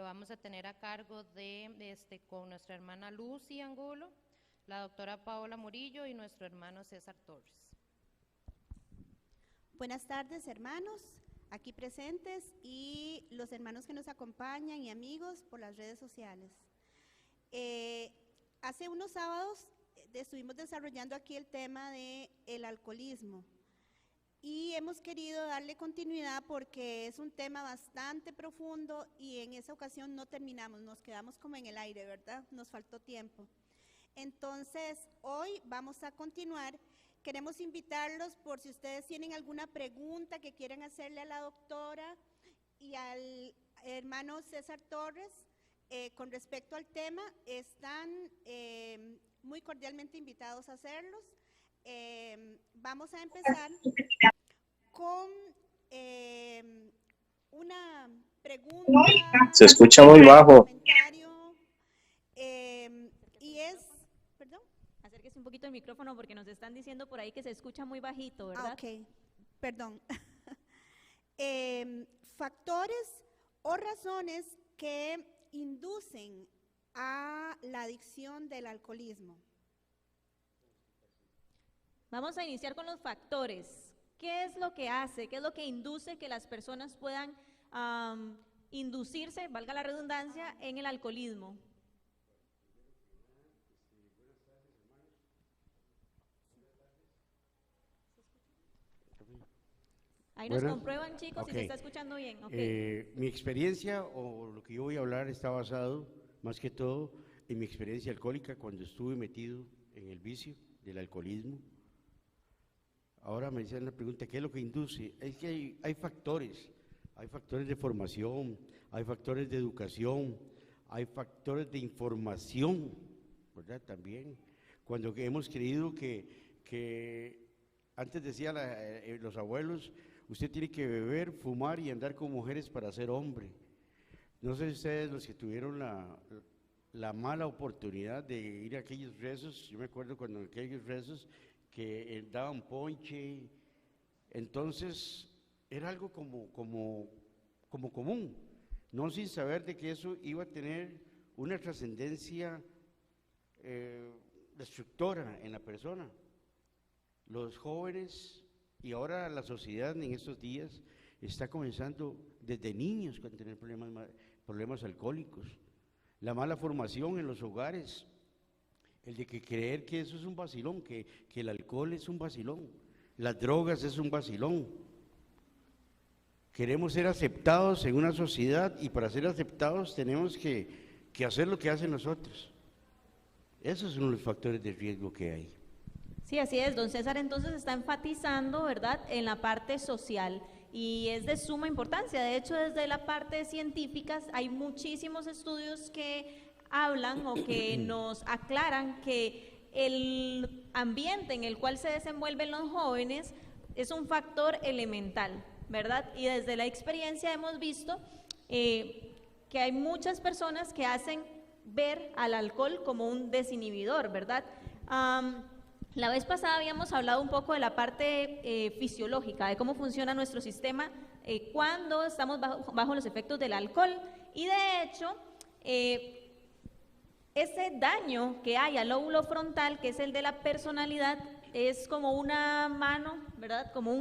Lo vamos a tener a cargo con nuestra hermana Lucy Angulo, la doctora Paola Murillo y nuestro hermano César Torres. Buenas tardes, hermanos, aquí presentes y los hermanos que nos acompañan y amigos por las redes sociales. Hace unos sábados estuvimos desarrollando aquí el tema del alcoholismo y hemos querido darle continuidad porque es un tema bastante profundo y en esa ocasión no terminamos, nos quedamos como en el aire, ¿verdad? Nos faltó tiempo. Entonces, hoy vamos a continuar. Queremos invitarlos por si ustedes tienen alguna pregunta que quieran hacerle a la doctora y al hermano César Torres con respecto al tema, están muy cordialmente invitados a hacerlos. Vamos a empezar con una pregunta. Se escucha muy bajo. Comentario, y es, perdón. Acérquese un poquito el micrófono porque nos están diciendo por ahí que se escucha muy bajito, ¿verdad? Ok, perdón. Factores o razones que inducen a la adicción del alcoholismo. Vamos a iniciar con los factores. ¿Qué es lo que hace, qué es lo que induce que las personas puedan inducirse, valga la redundancia, en el alcoholismo? Ahí nos comprueban, chicos, si se está escuchando bien. Okay. Mi experiencia o lo que yo voy a hablar está basado más que todo en mi experiencia alcohólica cuando estuve metido en el vicio del alcoholismo. Ahora me hacen la pregunta, ¿qué es lo que induce? Es que hay factores de formación, hay factores de educación, hay factores de información, ¿verdad? También, cuando hemos creído que antes decían los abuelos, usted tiene que beber, fumar y andar con mujeres para ser hombre. No sé ustedes los que tuvieron la mala oportunidad de ir a aquellos rezos, yo me acuerdo cuando en aquellos rezos que daban ponche, entonces era algo como común, no sin saber de que eso iba a tener una trascendencia destructora en la persona. Los jóvenes y ahora la sociedad en estos días está comenzando desde niños con tener problemas alcohólicos, la mala formación en los hogares, el de que creer que eso es un vacilón, que el alcohol es un vacilón, las drogas es un vacilón. Queremos ser aceptados en una sociedad y para ser aceptados tenemos que hacer lo que hacen nosotros. Esos son los factores de riesgo que hay. Sí, así es, don César entonces está enfatizando, ¿verdad?, en la parte social y es de suma importancia. De hecho, desde la parte científica hay muchísimos estudios que hablan o que nos aclaran que el ambiente en el cual se desenvuelven los jóvenes es un factor elemental, ¿verdad? Y desde la experiencia hemos visto que hay muchas personas que hacen ver al alcohol como un desinhibidor, ¿verdad? La vez pasada habíamos hablado un poco de la parte fisiológica, de cómo funciona nuestro sistema cuando estamos bajo los efectos del alcohol y de hecho ese daño que hay al lóbulo frontal, que es el de la personalidad, es como una mano, ¿verdad? Como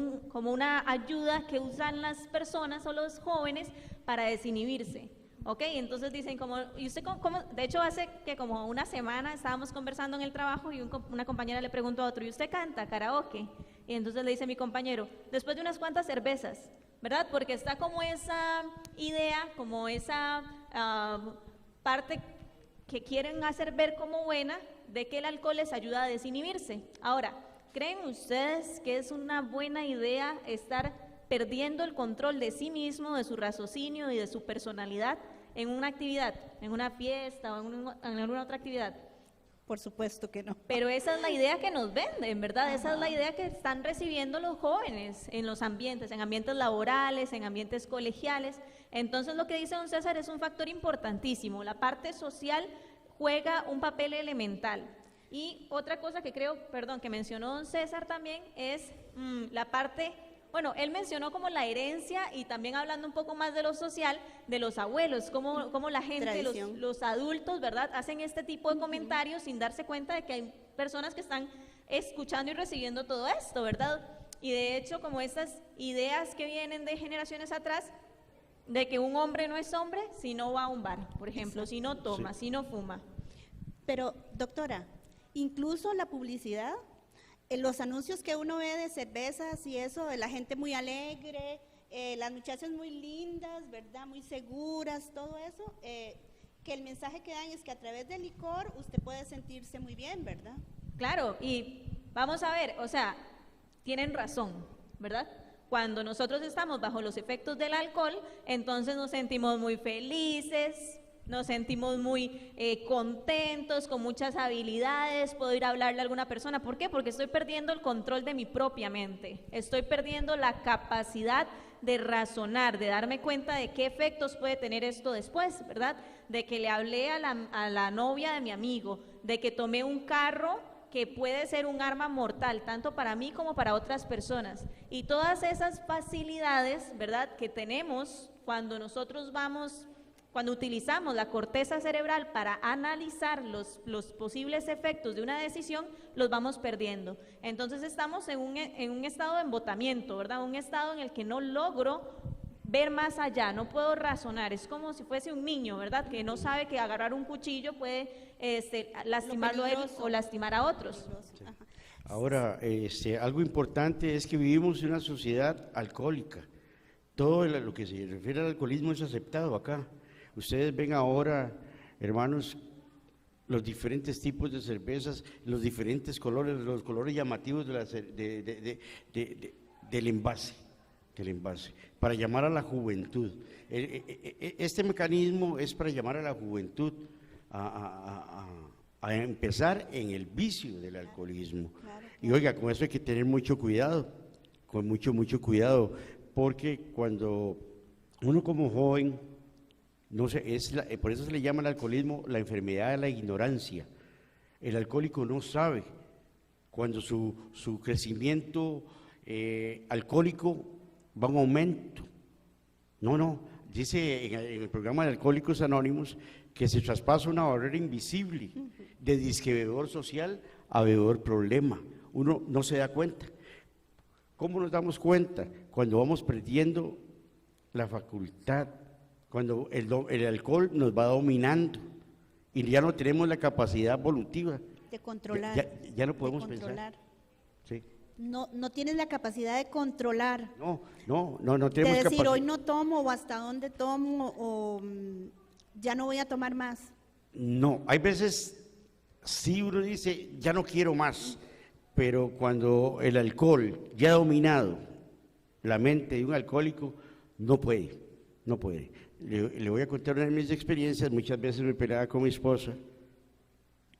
una ayuda que usan las personas o los jóvenes para desinhibirse. ¿Ok? Entonces dicen ¿y usted cómo? De hecho hace que como una semana estábamos conversando en el trabajo y una compañera le preguntó a otro, ¿y usted canta karaoke? Y entonces le dice mi compañero, después de unas cuantas cervezas, ¿verdad? Porque está como esa idea, como esa parte que quieren hacer ver como buena de que el alcohol les ayuda a desinhibirse. Ahora, ¿creen ustedes que es una buena idea estar perdiendo el control de sí mismo, de su raciocinio y de su personalidad en una actividad, en una fiesta o en alguna otra actividad? Por supuesto que no. Pero esa es la idea que nos venden, ¿verdad? Esa es la idea que están recibiendo los jóvenes en los ambientes, en ambientes laborales, en ambientes colegiales. Entonces lo que dice don César es un factor importantísimo. La parte social juega un papel elemental. Y otra cosa que creo, que mencionó don César también es la parte Bueno, él mencionó como la herencia y también hablando un poco más de lo social, de los abuelos, cómo la gente, Tradición. los adultos, ¿verdad?, hacen este tipo de comentarios sin darse cuenta de que hay personas que están escuchando y recibiendo todo esto, ¿verdad? Y de hecho, como estas ideas que vienen de generaciones atrás, de que un hombre no es hombre si no va a un bar, por ejemplo, si no toma, si no fuma. Pero, doctora, incluso la publicidad, en los anuncios que uno ve de cervezas y eso, de la gente muy alegre, las muchachas muy lindas, ¿verdad? Muy seguras, todo eso, que el mensaje que dan es que a través del licor usted puede sentirse muy bien, ¿verdad? Claro, y vamos a ver, o sea, tienen razón, ¿verdad? Cuando nosotros estamos bajo los efectos del alcohol, entonces nos sentimos muy felices, nos sentimos muy contentos, con muchas habilidades, puedo ir a hablarle a alguna persona. ¿Por qué? Porque estoy perdiendo el control de mi propia mente, estoy perdiendo la capacidad de razonar, de darme cuenta de qué efectos puede tener esto después, ¿verdad? De que le hablé a la novia de mi amigo, de que tomé un carro que puede ser un arma mortal, tanto para mí como para otras personas. Y todas esas facilidades, ¿verdad?, que tenemos cuando nosotros cuando utilizamos la corteza cerebral para analizar los posibles efectos de una decisión, los vamos perdiendo. Entonces estamos en un estado de embotamiento, ¿verdad? Un estado en el que no logro ver más allá, no puedo razonar, es como si fuese un niño, ¿verdad?, que no sabe que agarrar un cuchillo puede lastimarlo a él o lastimar a otros. Ajá. Ahora, algo importante es que vivimos en una sociedad alcohólica. Todo lo que se refiere al alcoholismo es aceptado acá. Ustedes ven ahora, hermanos, los diferentes tipos de cervezas, los diferentes colores, los colores llamativos del envase, para llamar a la juventud. Este mecanismo es para llamar a la juventud a empezar en el vicio del alcoholismo. Claro. Y oiga, con eso hay que tener mucho cuidado, con mucho cuidado, porque cuando uno como joven, no sé, por eso se le llama al alcoholismo la enfermedad de la ignorancia. El alcohólico no sabe cuando su crecimiento alcohólico va a un aumento. No, dice en el programa de Alcohólicos Anónimos que se traspasa una barrera invisible de disque bebedor social a bebedor problema. Uno no se da cuenta. ¿Cómo nos damos cuenta? Cuando vamos perdiendo la facultad, cuando el alcohol nos va dominando y ya no tenemos la capacidad evolutiva. De controlar. Ya no podemos de controlar. pensar. Sí. No tienes la capacidad de controlar. No tenemos De decir, capacidad. hoy no tomo, o hasta dónde tomo, o ya no voy a tomar más. No, hay veces sí uno dice, ya no quiero más, pero cuando el alcohol ya ha dominado la mente de un alcohólico, no puede. Le voy a contar una de mis experiencias. Muchas veces me peleaba con mi esposa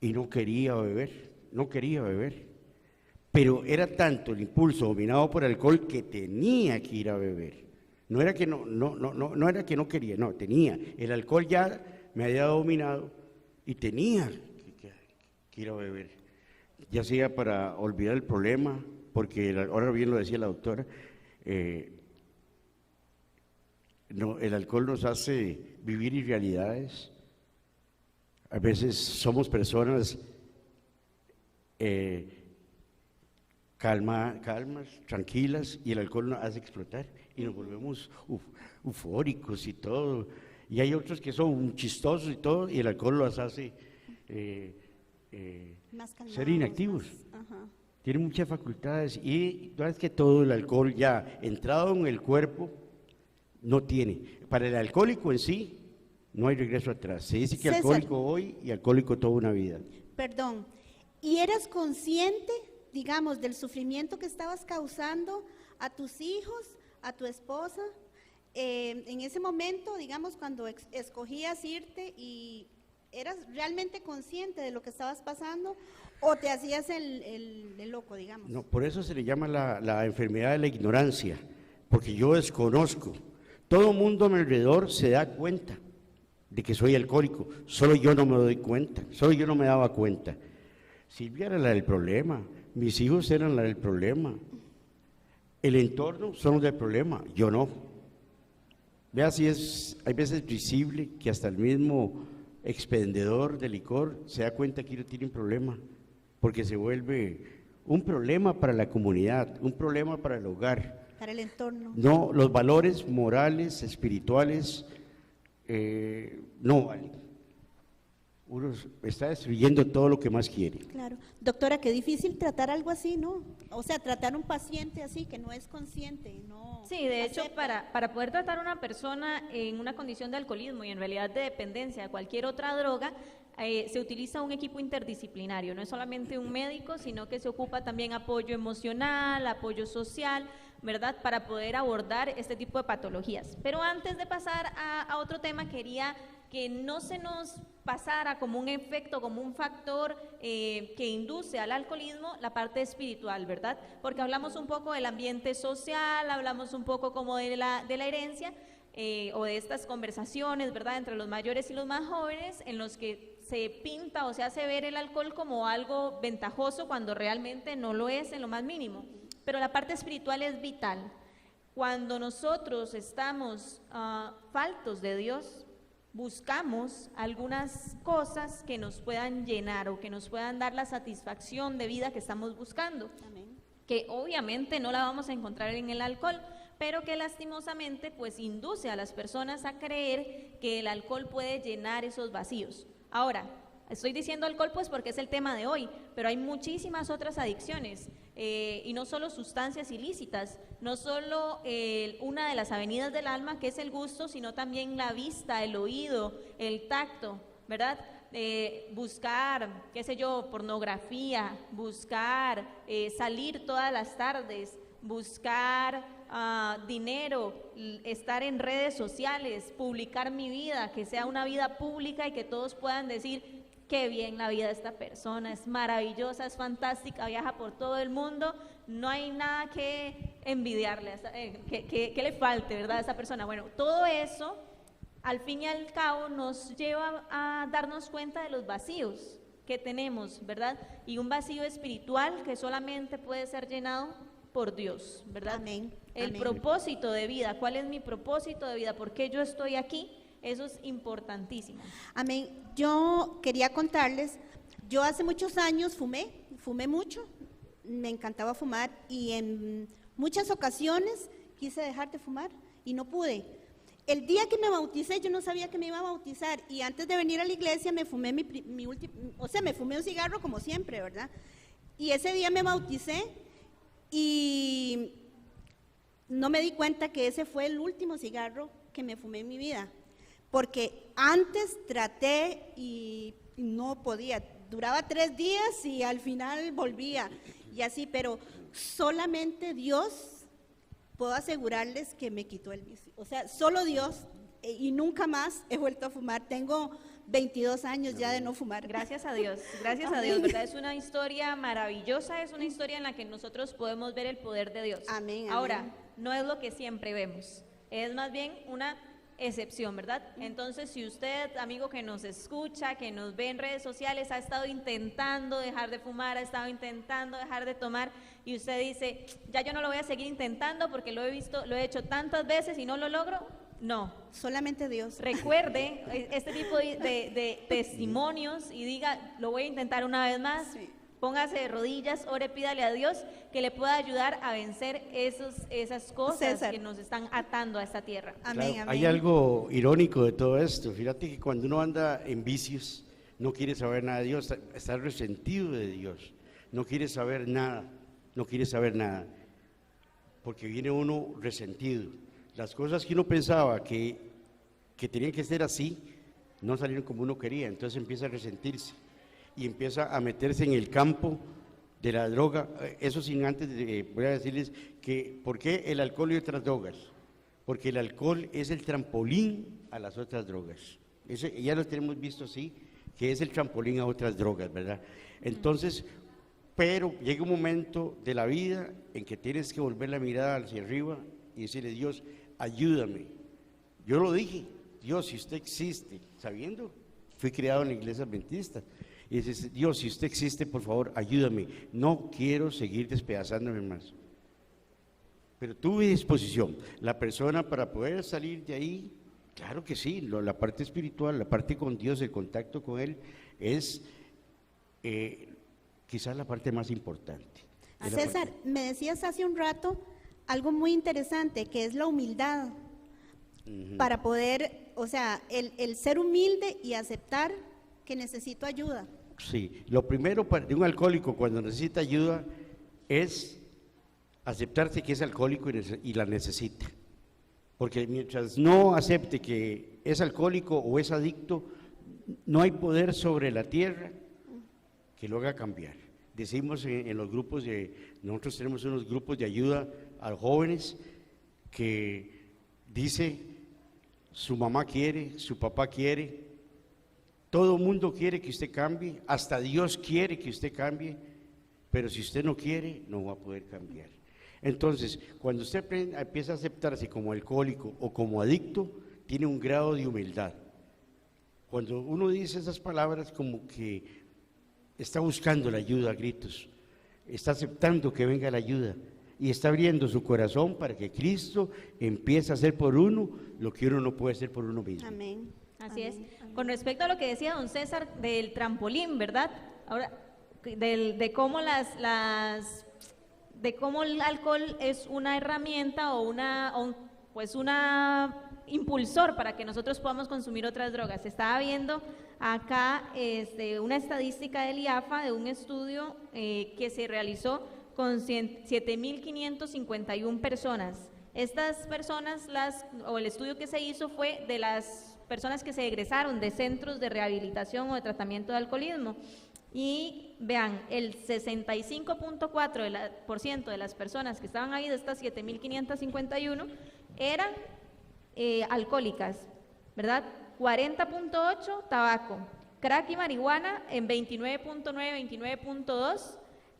y no quería beber, pero era tanto el impulso dominado por el alcohol que tenía que ir a beber. No era que no era que no quería, no, tenía. El alcohol ya me había dominado y tenía que ir a beber, ya sea para olvidar el problema, porque ahora bien lo decía la doctora, el alcohol nos hace vivir irrealidades. A veces somos personas calmas, tranquilas, y el alcohol nos hace explotar y nos volvemos eufóricos y todo. Y hay otros que son chistosos y todo, y el alcohol los hace Más calmados, ser inactivos. Ajá. Tienen muchas facultades y no es que todo el alcohol ya entrado en el cuerpo no tiene. Para el alcohólico en sí no hay regreso atrás. Se dice que César, alcohólico hoy y alcohólico toda una vida. Perdón, ¿y eras consciente, digamos, del sufrimiento que estabas causando a tus hijos, a tu esposa? En ese momento, digamos, cuando escogías irte, y ¿eras realmente consciente de lo que estabas pasando o te hacías el loco, digamos? No, por eso se le llama la enfermedad de la ignorancia, porque yo desconozco. Todo el mundo a mi alrededor se da cuenta de que soy alcohólico, solo yo no me doy cuenta, solo yo no me daba cuenta. Silvia era la del problema, mis hijos eran la del problema. El entorno son los del problema, yo no. Vea si hay veces visible que hasta el mismo expendedor de licor se da cuenta que no tiene un problema, porque se vuelve un problema para la comunidad, un problema para el hogar. Para el entorno. No, los valores morales, espirituales, no valen. Uno está destruyendo todo lo que más quiere. Claro. Doctora, qué difícil tratar algo así, ¿no? O sea, tratar a un paciente así que no es consciente, no. Sí, de hecho, acepta. para poder tratar a una persona en una condición de alcoholismo y en realidad de dependencia de cualquier otra droga, se utiliza un equipo interdisciplinario, no es solamente un médico, sino que se ocupa también apoyo emocional, apoyo social, ¿verdad?, para poder abordar este tipo de patologías. Pero antes de pasar a otro tema, quería que no se nos pasara como un efecto, como un factor que induce al alcoholismo la parte espiritual, ¿verdad? Porque hablamos un poco del ambiente social, hablamos un poco como de la herencia o de estas conversaciones, ¿verdad?, entre los mayores y los más jóvenes, en los que se pinta o se hace ver el alcohol como algo ventajoso cuando realmente no lo es en lo más mínimo. Pero la parte espiritual es vital. Cuando nosotros estamos faltos de Dios, buscamos algunas cosas que nos puedan llenar o que nos puedan dar la satisfacción de vida que estamos buscando. Amén. Que obviamente no la vamos a encontrar en el alcohol, pero que lastimosamente pues induce a las personas a creer que el alcohol puede llenar esos vacíos. Ahora, estoy diciendo alcohol pues porque es el tema de hoy, pero hay muchísimas otras adicciones y no solo sustancias ilícitas, no solo una de las avenidas del alma que es el gusto, sino también la vista, el oído, el tacto, ¿verdad? Buscar, qué sé yo, pornografía, buscar salir todas las tardes, buscar dinero, estar en redes sociales, publicar mi vida, que sea una vida pública y que todos puedan decir qué bien la vida de esta persona, es maravillosa, es fantástica, viaja por todo el mundo, no hay nada que envidiarle, que le falte, ¿verdad?, a esa persona. Bueno, todo eso al fin y al cabo nos lleva a darnos cuenta de los vacíos que tenemos, ¿verdad? Y un vacío espiritual que solamente puede ser llenado por Dios, ¿verdad? Amén. El Amén. propósito de vida, ¿cuál es mi propósito de vida? ¿Por qué yo estoy aquí? Eso es importantísimo. Amén. Yo quería contarles, yo hace muchos años fumé mucho, me encantaba fumar y en muchas ocasiones quise dejar de fumar y no pude. El día que me bauticé, yo no sabía que me iba a bautizar y antes de venir a la iglesia me fumé me fumé un cigarro como siempre, ¿verdad? Y ese día me bauticé y no me di cuenta que ese fue el último cigarro que me fumé en mi vida, porque antes traté y no podía, duraba 3 días y al final volvía y así, pero solamente Dios, puedo asegurarles que me quitó el vicio, o sea, solo Dios y nunca más he vuelto a fumar, tengo 22 años ya de no fumar. Gracias a Dios, ¿verdad? Es una historia maravillosa, es una historia en la que nosotros podemos ver el poder de Dios. Amén, amén. Ahora, no es lo que siempre vemos, es más bien una excepción, ¿verdad? Entonces, si usted, amigo que nos escucha, que nos ve en redes sociales, ha estado intentando dejar de fumar, ha estado intentando dejar de tomar, y usted dice, ya yo no lo voy a seguir intentando porque lo he hecho tantas veces y no lo logro, no. Solamente Dios. Recuerde este tipo de testimonios y diga, lo voy a intentar una vez más. Sí. Póngase de rodillas, ore, pídale a Dios que le pueda ayudar a vencer esas cosas César, que nos están atando a esta tierra. Amén, Claro, amén. hay algo irónico de todo esto. Fíjate que cuando uno anda en vicios, no quiere saber nada de Dios, está resentido de Dios, no quiere saber nada, porque viene uno resentido. Las cosas que uno pensaba que tenían que ser así, no salieron como uno quería, entonces empieza a resentirse y empieza a meterse en el campo de la droga. Eso sin antes, voy a decirles que, ¿por qué el alcohol y otras drogas? Porque el alcohol es el trampolín a las otras drogas. Ya lo tenemos visto así, que es el trampolín a otras drogas, ¿verdad? Entonces, pero llega un momento de la vida en que tienes que volver la mirada hacia arriba y decirle, Dios, ayúdame. Yo lo dije, Dios, si usted existe, sabiendo, fui criado en la iglesia adventista, y dices, Dios, si usted existe, por favor, ayúdame, no quiero seguir despedazándome más. pero tuve disposición. La persona para poder salir de ahí, claro que sí, la parte espiritual, la parte con Dios, el contacto con Él, es quizás la parte más importante. Es la César, parte- me decías hace un rato algo muy interesante, que es la humildad, para poder, o sea, el ser humilde y aceptar que necesito ayuda. Sí, lo primero de un alcohólico cuando necesita ayuda es aceptarse que es alcohólico y la necesita. Porque mientras no acepte que es alcohólico o es adicto, no hay poder sobre la tierra que lo haga cambiar. Decimos en los grupos nosotros tenemos unos grupos de ayuda a los jóvenes que dice, su mamá quiere, su papá quiere, todo el mundo quiere que usted cambie, hasta Dios quiere que usted cambie, pero si usted no quiere, no va a poder cambiar. Entonces, cuando usted empieza a aceptarse como alcohólico o como adicto, tiene un grado de humildad. Cuando uno dice esas palabras, como que está buscando la ayuda a gritos, está aceptando que venga la ayuda y está abriendo su corazón para que Cristo empiece a hacer por uno lo que uno no puede hacer por uno mismo. Amén. Así Amén. es. Con respecto a lo que decía don César del trampolín, ¿verdad? Ahora, de cómo de cómo el alcohol es una herramienta o pues una impulsor para que nosotros podamos consumir otras drogas. Estaba viendo acá una estadística del IAFA de un estudio que se realizó con 7.551 personas. Estas personas, el estudio que se hizo fue de las personas que se egresaron de centros de rehabilitación o de tratamiento de alcoholismo. Y vean, el 65.4% de las personas que estaban ahí, de estas 7.551, eran alcohólicas, ¿verdad? 40.8 tabaco, crack y marihuana en 29.9, 29.2,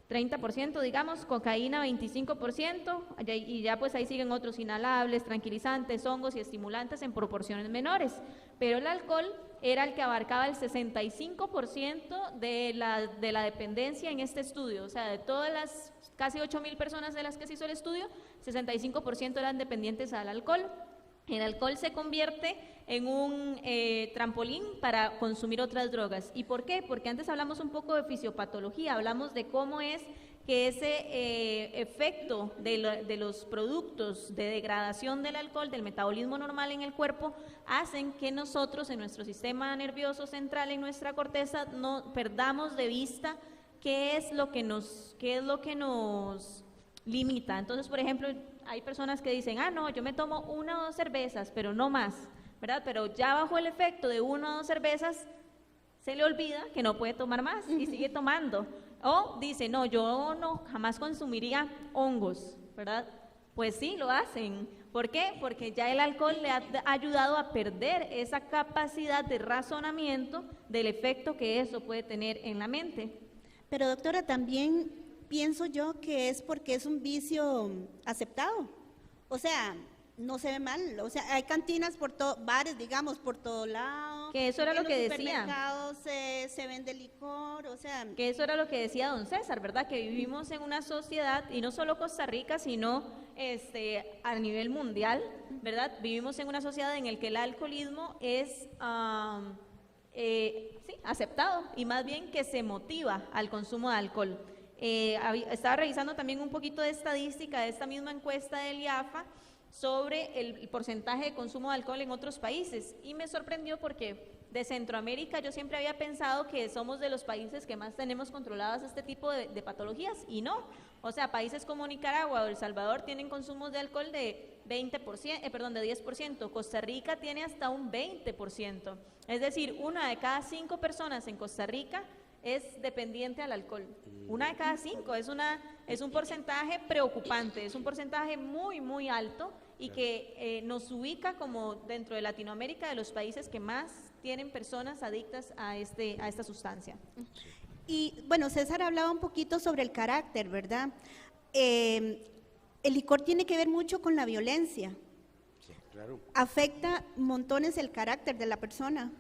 30%, digamos, cocaína 25%, y ya pues ahí siguen otros inhalables, tranquilizantes, hongos y estimulantes en proporciones menores, pero el alcohol era el que abarcaba el 65% de la dependencia en este estudio. O sea, de todas las casi 8.000 personas de las que se hizo el estudio, 65% eran dependientes al alcohol. El alcohol se convierte en un trampolín para consumir otras drogas. ¿Y por qué? Porque antes hablamos un poco de fisiopatología, hablamos de cómo es que ese efecto de los productos de degradación del alcohol, del metabolismo normal en el cuerpo, hacen que nosotros en nuestro sistema nervioso central, en nuestra corteza, no perdamos de vista qué es lo que nos limita. Entonces, por ejemplo, hay personas que dicen, no, yo me tomo 1 o 2 cervezas, pero no más, ¿verdad? Pero ya bajo el efecto de 1 o 2 cervezas, se le olvida que no puede tomar más y sigue tomando. O dice, no, yo no jamás consumiría hongos, ¿verdad? Pues sí, lo hacen. ¿Por qué? Porque ya el alcohol le ha ayudado a perder esa capacidad de razonamiento del efecto que eso puede tener en la mente. Pero doctora, también pienso yo que es porque es un vicio aceptado. O sea, no se ve mal. O sea, hay cantinas por bares, digamos, por todo lado. Que eso era lo que decía. En los supermercados se vende licor, o sea. Que eso era lo que decía don César, ¿verdad? Que vivimos en una sociedad, y no solo Costa Rica, sino a nivel mundial, ¿verdad? Vivimos en una sociedad en la que el alcoholismo es aceptado, y más bien que se motiva al consumo de alcohol. Estaba revisando también un poquito de estadística de esta misma encuesta del IAFA sobre el porcentaje de consumo de alcohol en otros países, y me sorprendió porque de Centroamérica yo siempre había pensado que somos de los países que más tenemos controladas este tipo de patologías, y no. O sea, países como Nicaragua o El Salvador tienen consumos de alcohol de 10%, Costa Rica tiene hasta un 20%, es decir, 1 de cada 5 personas en Costa Rica es dependiente al alcohol. 1 de cada 5 es un porcentaje preocupante, es un porcentaje muy, muy alto, y que nos ubica como dentro de Latinoamérica de los países que más tienen personas adictas a esta sustancia. Y bueno, César hablaba un poquito sobre el carácter, ¿verdad? El licor tiene que ver mucho con la violencia. Sí, claro. Afecta montones el carácter de la persona.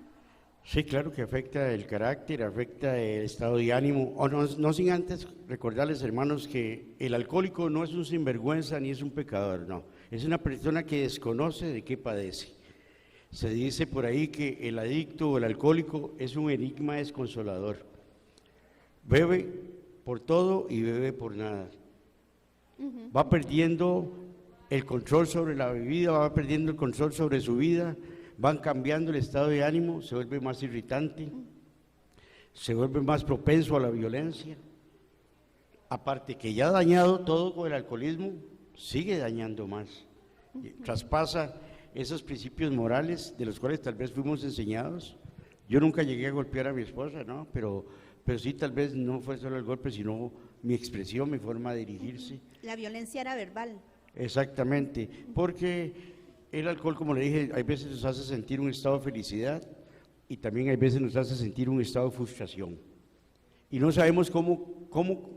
Sí, claro que afecta el carácter, afecta el estado de ánimo. O no sin antes recordarles, hermanos, que el alcohólico no es un sinvergüenza ni es un pecador, no. Es una persona que desconoce de qué padece. Se dice por ahí que el adicto o el alcohólico es un enigma desconsolador. Bebe por todo y bebe por nada. Va perdiendo el control sobre la bebida, va perdiendo el control sobre su vida, van cambiando el estado de ánimo, se vuelve más irritante, se vuelve más propenso a la violencia. Aparte que ya ha dañado todo con el alcoholismo, sigue dañando más. Traspasa esos principios morales de los cuales tal vez fuimos enseñados. Yo nunca llegué a golpear a mi esposa, ¿no? Pero sí, tal vez no fue solo el golpe, sino mi expresión, mi forma de dirigirse. La violencia era verbal. Exactamente, porque el alcohol, como le dije, hay veces nos hace sentir un estado de felicidad y también hay veces nos hace sentir un estado de frustración. Y no sabemos cómo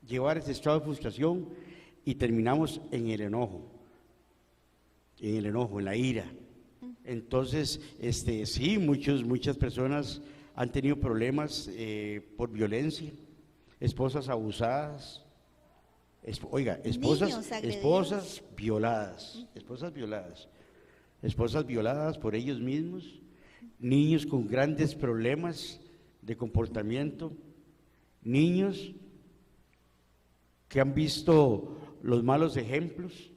llevar ese estado de frustración y terminamos en el enojo, en la ira. Entonces, sí, muchas personas han tenido problemas por violencia, esposas abusadas. Esposas violadas por ellos mismos, niños con grandes problemas de comportamiento, niños que han visto los malos ejemplos,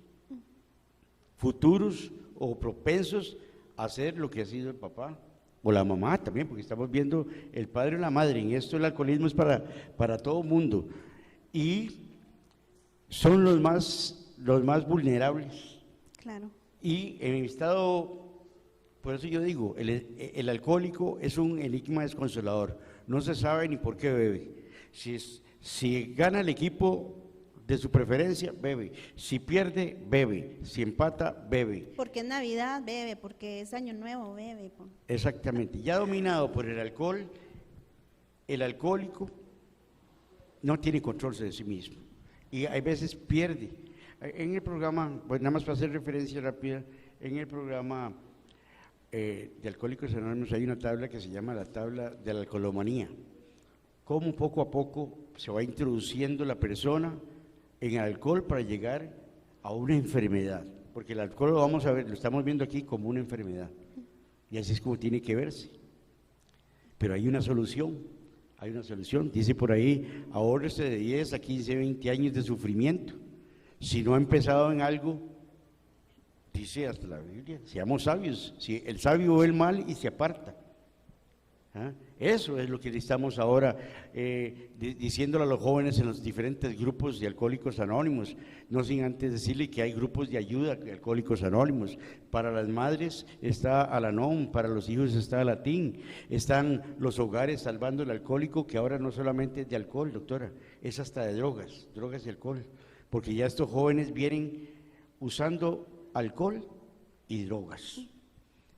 futuros o propensos a hacer lo que ha sido el papá o la mamá también, porque estamos viendo el padre o la madre. En esto el alcoholismo es para todo mundo. Y son los más vulnerables. Claro. Y en mi estado, por eso yo digo, el alcohólico es un enigma desconsolador. No se sabe ni por qué bebe. Si gana el equipo de su preferencia, bebe. Si pierde, bebe. Si empata, bebe. Porque es Navidad, bebe. Porque es Año Nuevo, bebe. Exactamente. Ya dominado por el alcohol, el alcohólico no tiene control de sí mismo. Y hay veces pierde. En el programa, pues nada más para hacer referencia rápida, en el programa de Alcohólicos Anónimos hay una tabla que se llama la tabla de la alcoholomanía. Cómo poco a poco se va introduciendo la persona en el alcohol para llegar a una enfermedad. Porque el alcohol lo vamos a ver, lo estamos viendo aquí como una enfermedad. Y así es como tiene que verse. Pero hay una solución. Hay una solución, dice por ahí, ahórrese de 10 a 15, 20 años de sufrimiento. Si no ha empezado en algo, dice hasta la Biblia, seamos sabios. Si el sabio ve el mal y se aparta. ¿Ah? Eso es lo que necesitamos ahora, diciéndole a los jóvenes en los diferentes grupos de Alcohólicos Anónimos, no sin antes decirle que hay grupos de ayuda de Alcohólicos Anónimos. Para las madres está Al-Anon, para los hijos está Latín, están los hogares salvando el alcohólico, que ahora no solamente es de alcohol, doctora, es hasta de drogas y alcohol, porque ya estos jóvenes vienen usando alcohol y drogas.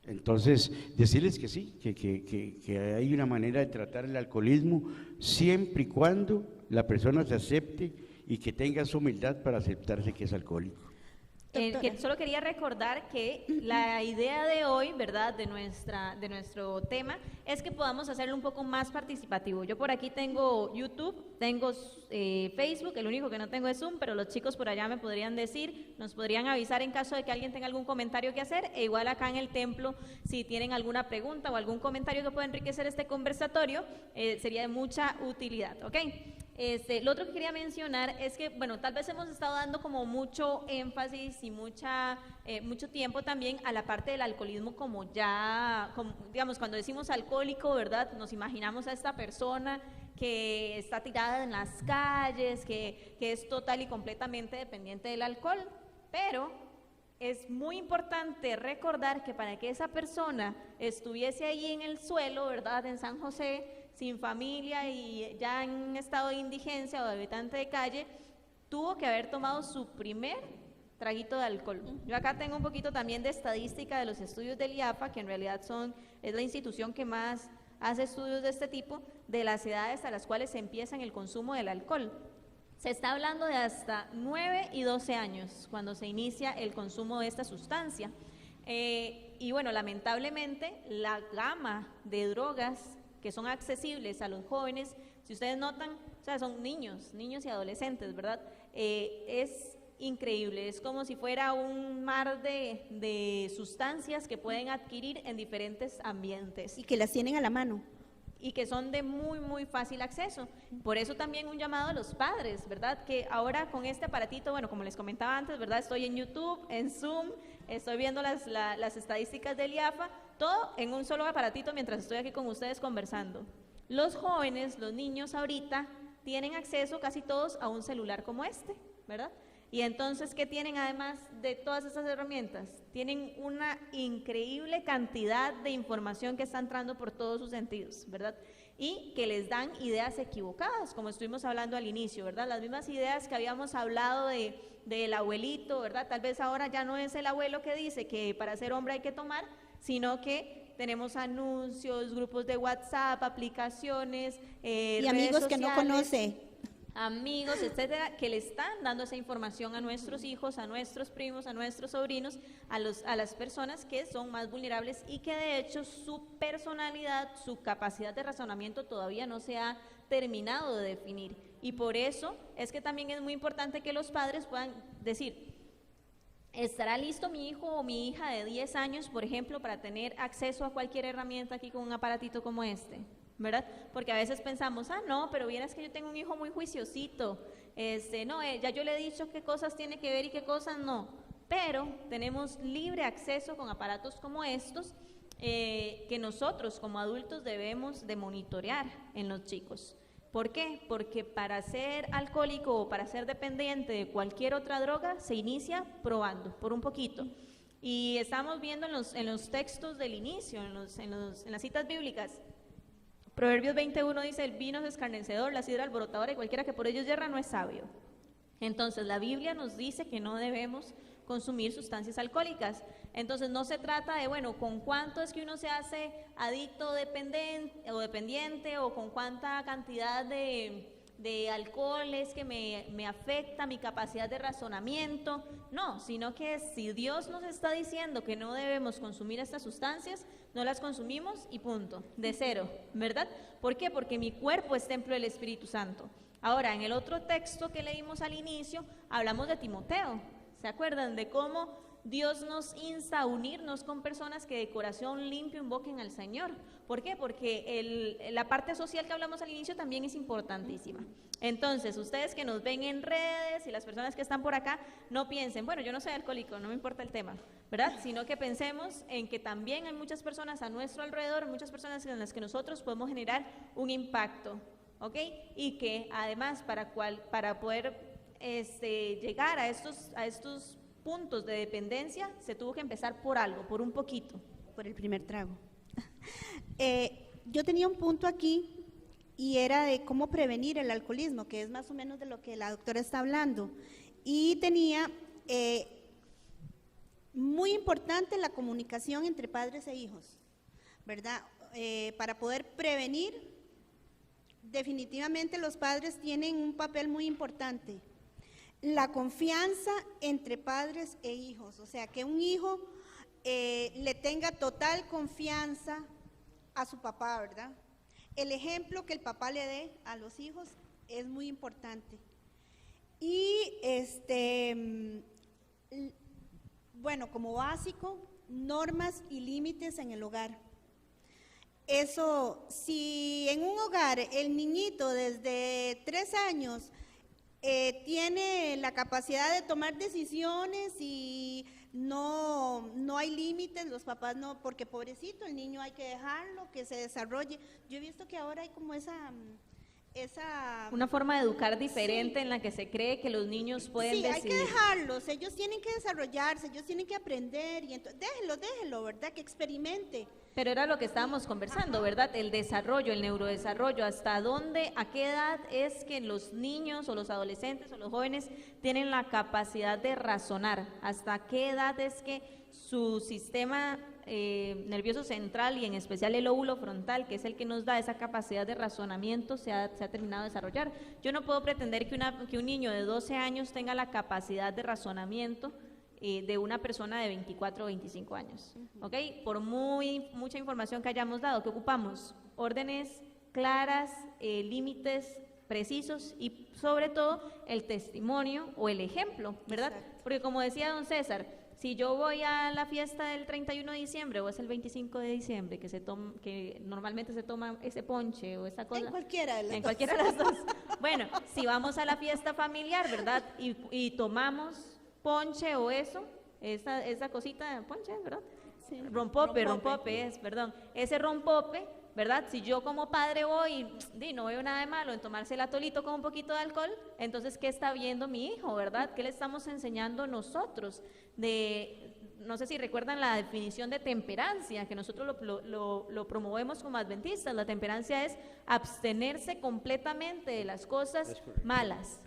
Entonces, decirles que sí, que hay una manera de tratar el alcoholismo siempre y cuando la persona se acepte y que tenga su humildad para aceptarse que es alcohólico. Solo quería recordar que la idea de hoy, ¿verdad?, de nuestro tema, es que podamos hacerlo un poco más participativo. Yo por aquí tengo YouTube, tengo Facebook, el único que no tengo es Zoom, pero los chicos por allá me podrían decir, nos podrían avisar en caso de que alguien tenga algún comentario que hacer, e igual acá en el templo, si tienen alguna pregunta o algún comentario que pueda enriquecer este conversatorio, sería de mucha utilidad, ¿ok? Lo otro que quería mencionar es que, bueno, tal vez hemos estado dando como mucho énfasis y mucho tiempo también a la parte del alcoholismo digamos, cuando decimos alcohólico, ¿verdad? Nos imaginamos a esta persona que está tirada en las calles, que es total y completamente dependiente del alcohol, pero es muy importante recordar que para que esa persona estuviese ahí en el suelo, ¿verdad?, en San José, sin familia y ya en estado de indigencia o de habitante de calle, tuvo que haber tomado su primer traguito de alcohol. Yo acá tengo un poquito también de estadística de los estudios del IAFA, que en realidad es la institución que más hace estudios de este tipo, de las edades a las cuales se empieza el consumo del alcohol. Se está hablando de hasta 9 y 12 años cuando se inicia el consumo de esta sustancia. Y bueno, lamentablemente la gama de drogas que son accesibles a los jóvenes, si ustedes notan, o sea, son niños y adolescentes, ¿verdad? Es increíble, es como si fuera un mar de sustancias que pueden adquirir en diferentes ambientes Y que las tienen a la mano. y que son de muy fácil acceso. Por eso también un llamado a los padres, ¿verdad? Que ahora con este aparatito, bueno, como les comentaba antes, ¿verdad? Estoy en YouTube, en Zoom, estoy viendo las estadísticas del IAFA, todo en un solo aparatito mientras estoy aquí con ustedes conversando. Los jóvenes, los niños ahorita tienen acceso casi todos a un celular como este, ¿verdad? Y entonces, ¿qué tienen además de todas esas herramientas? Tienen una increíble cantidad de información que está entrando por todos sus sentidos, ¿verdad? Y que les dan ideas equivocadas, como estuvimos hablando al inicio, ¿verdad? Las mismas ideas que habíamos hablado del abuelito, ¿verdad? Tal vez ahora ya no es el abuelo que dice que para ser hombre hay que tomar, sino que tenemos anuncios, grupos de WhatsApp, aplicaciones, Y redes amigos que no sociales, conoce. amigos, etcétera, que le están dando esa información a nuestros hijos, a nuestros primos, a nuestros sobrinos, a las personas que son más vulnerables y que de hecho su personalidad, su capacidad de razonamiento todavía no se ha terminado de definir. Y por eso es que también es muy importante que los padres puedan decir, ¿estará listo mi hijo o mi hija de 10 años, por ejemplo, para tener acceso a cualquier herramienta aquí con un aparatito como este? ¿Verdad? Porque a veces pensamos, no, pero vieras que yo tengo un hijo muy juiciosito, no, ya yo le he dicho qué cosas tiene que ver y qué cosas no, pero tenemos libre acceso con aparatos como estos que nosotros como adultos debemos de monitorear en los chicos. ¿Por qué? Porque para ser alcohólico o para ser dependiente de cualquier otra droga se inicia probando por un poquito. Y estamos viendo en los textos del inicio, en las citas bíblicas, Proverbios 21 dice, el vino es escarnecedor, la sidra alborotadora y cualquiera que por ellos yerra no es sabio. Entonces la Biblia nos dice que no debemos consumir sustancias alcohólicas. Entonces no se trata de, bueno, con cuánto es que uno se hace adicto o dependiente o con cuánta cantidad de alcohol es que me afecta mi capacidad de razonamiento. No, sino que si Dios nos está diciendo que no debemos consumir estas sustancias, no las consumimos y punto, de cero, ¿verdad? ¿Por qué? Porque mi cuerpo es templo del Espíritu Santo. Ahora, en el otro texto que leímmo al inicio, hablamos de Timoteo. ¿Se acuerdan de cómo Dios nos insta a unirnos con personas que de corazón limpio invoquen al Señor? ¿Por qué? Porque la parte social que hablamos al inicio también es importantísima. Entonces, ustedes que nos ven en redes y las personas que están por acá, no piensen, bueno, yo no soy alcohólico, no me importa el tema, ¿verdad? Sino que pensemos en que también hay muchas personas a nuestro alrededor, muchas personas en las que nosotros podemos generar un impacto, ¿ok? Y que además para poder llegar a estos puntos de dependencia, se tuvo que empezar por algo, por un poquito. Por el primer trago. Yo tenía un punto aquí y era de cómo prevenir el alcoholismo, que es más o menos de lo que la doctora está hablando. Y tenía muy importante la comunicación entre padres e hijos, ¿verdad? Para poder prevenir, definitivamente los padres tienen un papel muy importante. La confianza entre padres e hijos, o sea, que un hijo le tenga total confianza a su papá, ¿verdad? El ejemplo que el papá le dé a los hijos es muy importante. Y bueno, como básico, normas y límites en el hogar. Eso, si en un hogar el niñito desde 3 años tiene la capacidad de tomar decisiones y no hay límites, los papás no, porque pobrecito, el niño hay que dejarlo, que se desarrolle. Yo he visto que ahora hay como esa una forma de educar diferente, sí, en la que se cree que los niños pueden decidir. Sí, hay que dejarlos, ellos tienen que desarrollarse, ellos tienen que aprender, y entonces, déjelo, ¿verdad? Que experimente. Pero era lo que estábamos conversando, ¿verdad? El desarrollo, el neurodesarrollo, hasta dónde, a qué edad es que los niños o los adolescentes o los jóvenes tienen la capacidad de razonar, hasta qué edad es que su sistema nervioso central y en especial el lóbulo frontal, que es el que nos da esa capacidad de razonamiento, se ha terminado de desarrollar. Yo no puedo pretender que un niño de 12 años tenga la capacidad de razonamiento de una persona de 24 o 25 años. ¿Ok? Por mucha información que hayamos dado, que ocupamos órdenes claras, límites precisos y sobre todo el testimonio o el ejemplo, ¿verdad? Exacto. Porque como decía don César, si yo voy a la fiesta del 31 de diciembre o es el 25 de diciembre que normalmente se toma ese ponche o esa cosa. En cualquiera de las En dos. cualquiera de las dos. Bueno, si vamos a la fiesta familiar, ¿verdad? Y tomamos ponche o eso, esa cosita, ponche, ¿verdad? Sí. Rompope es, perdón. Ese rompope, ¿verdad? Si yo como padre voy y no veo nada de malo en tomarse el atolito con un poquito de alcohol, entonces, ¿qué está viendo mi hijo, verdad? ¿Qué le estamos enseñando nosotros? No sé si recuerdan la definición de temperancia, que nosotros lo promovemos como adventistas. La temperancia es abstenerse completamente de las cosas malas,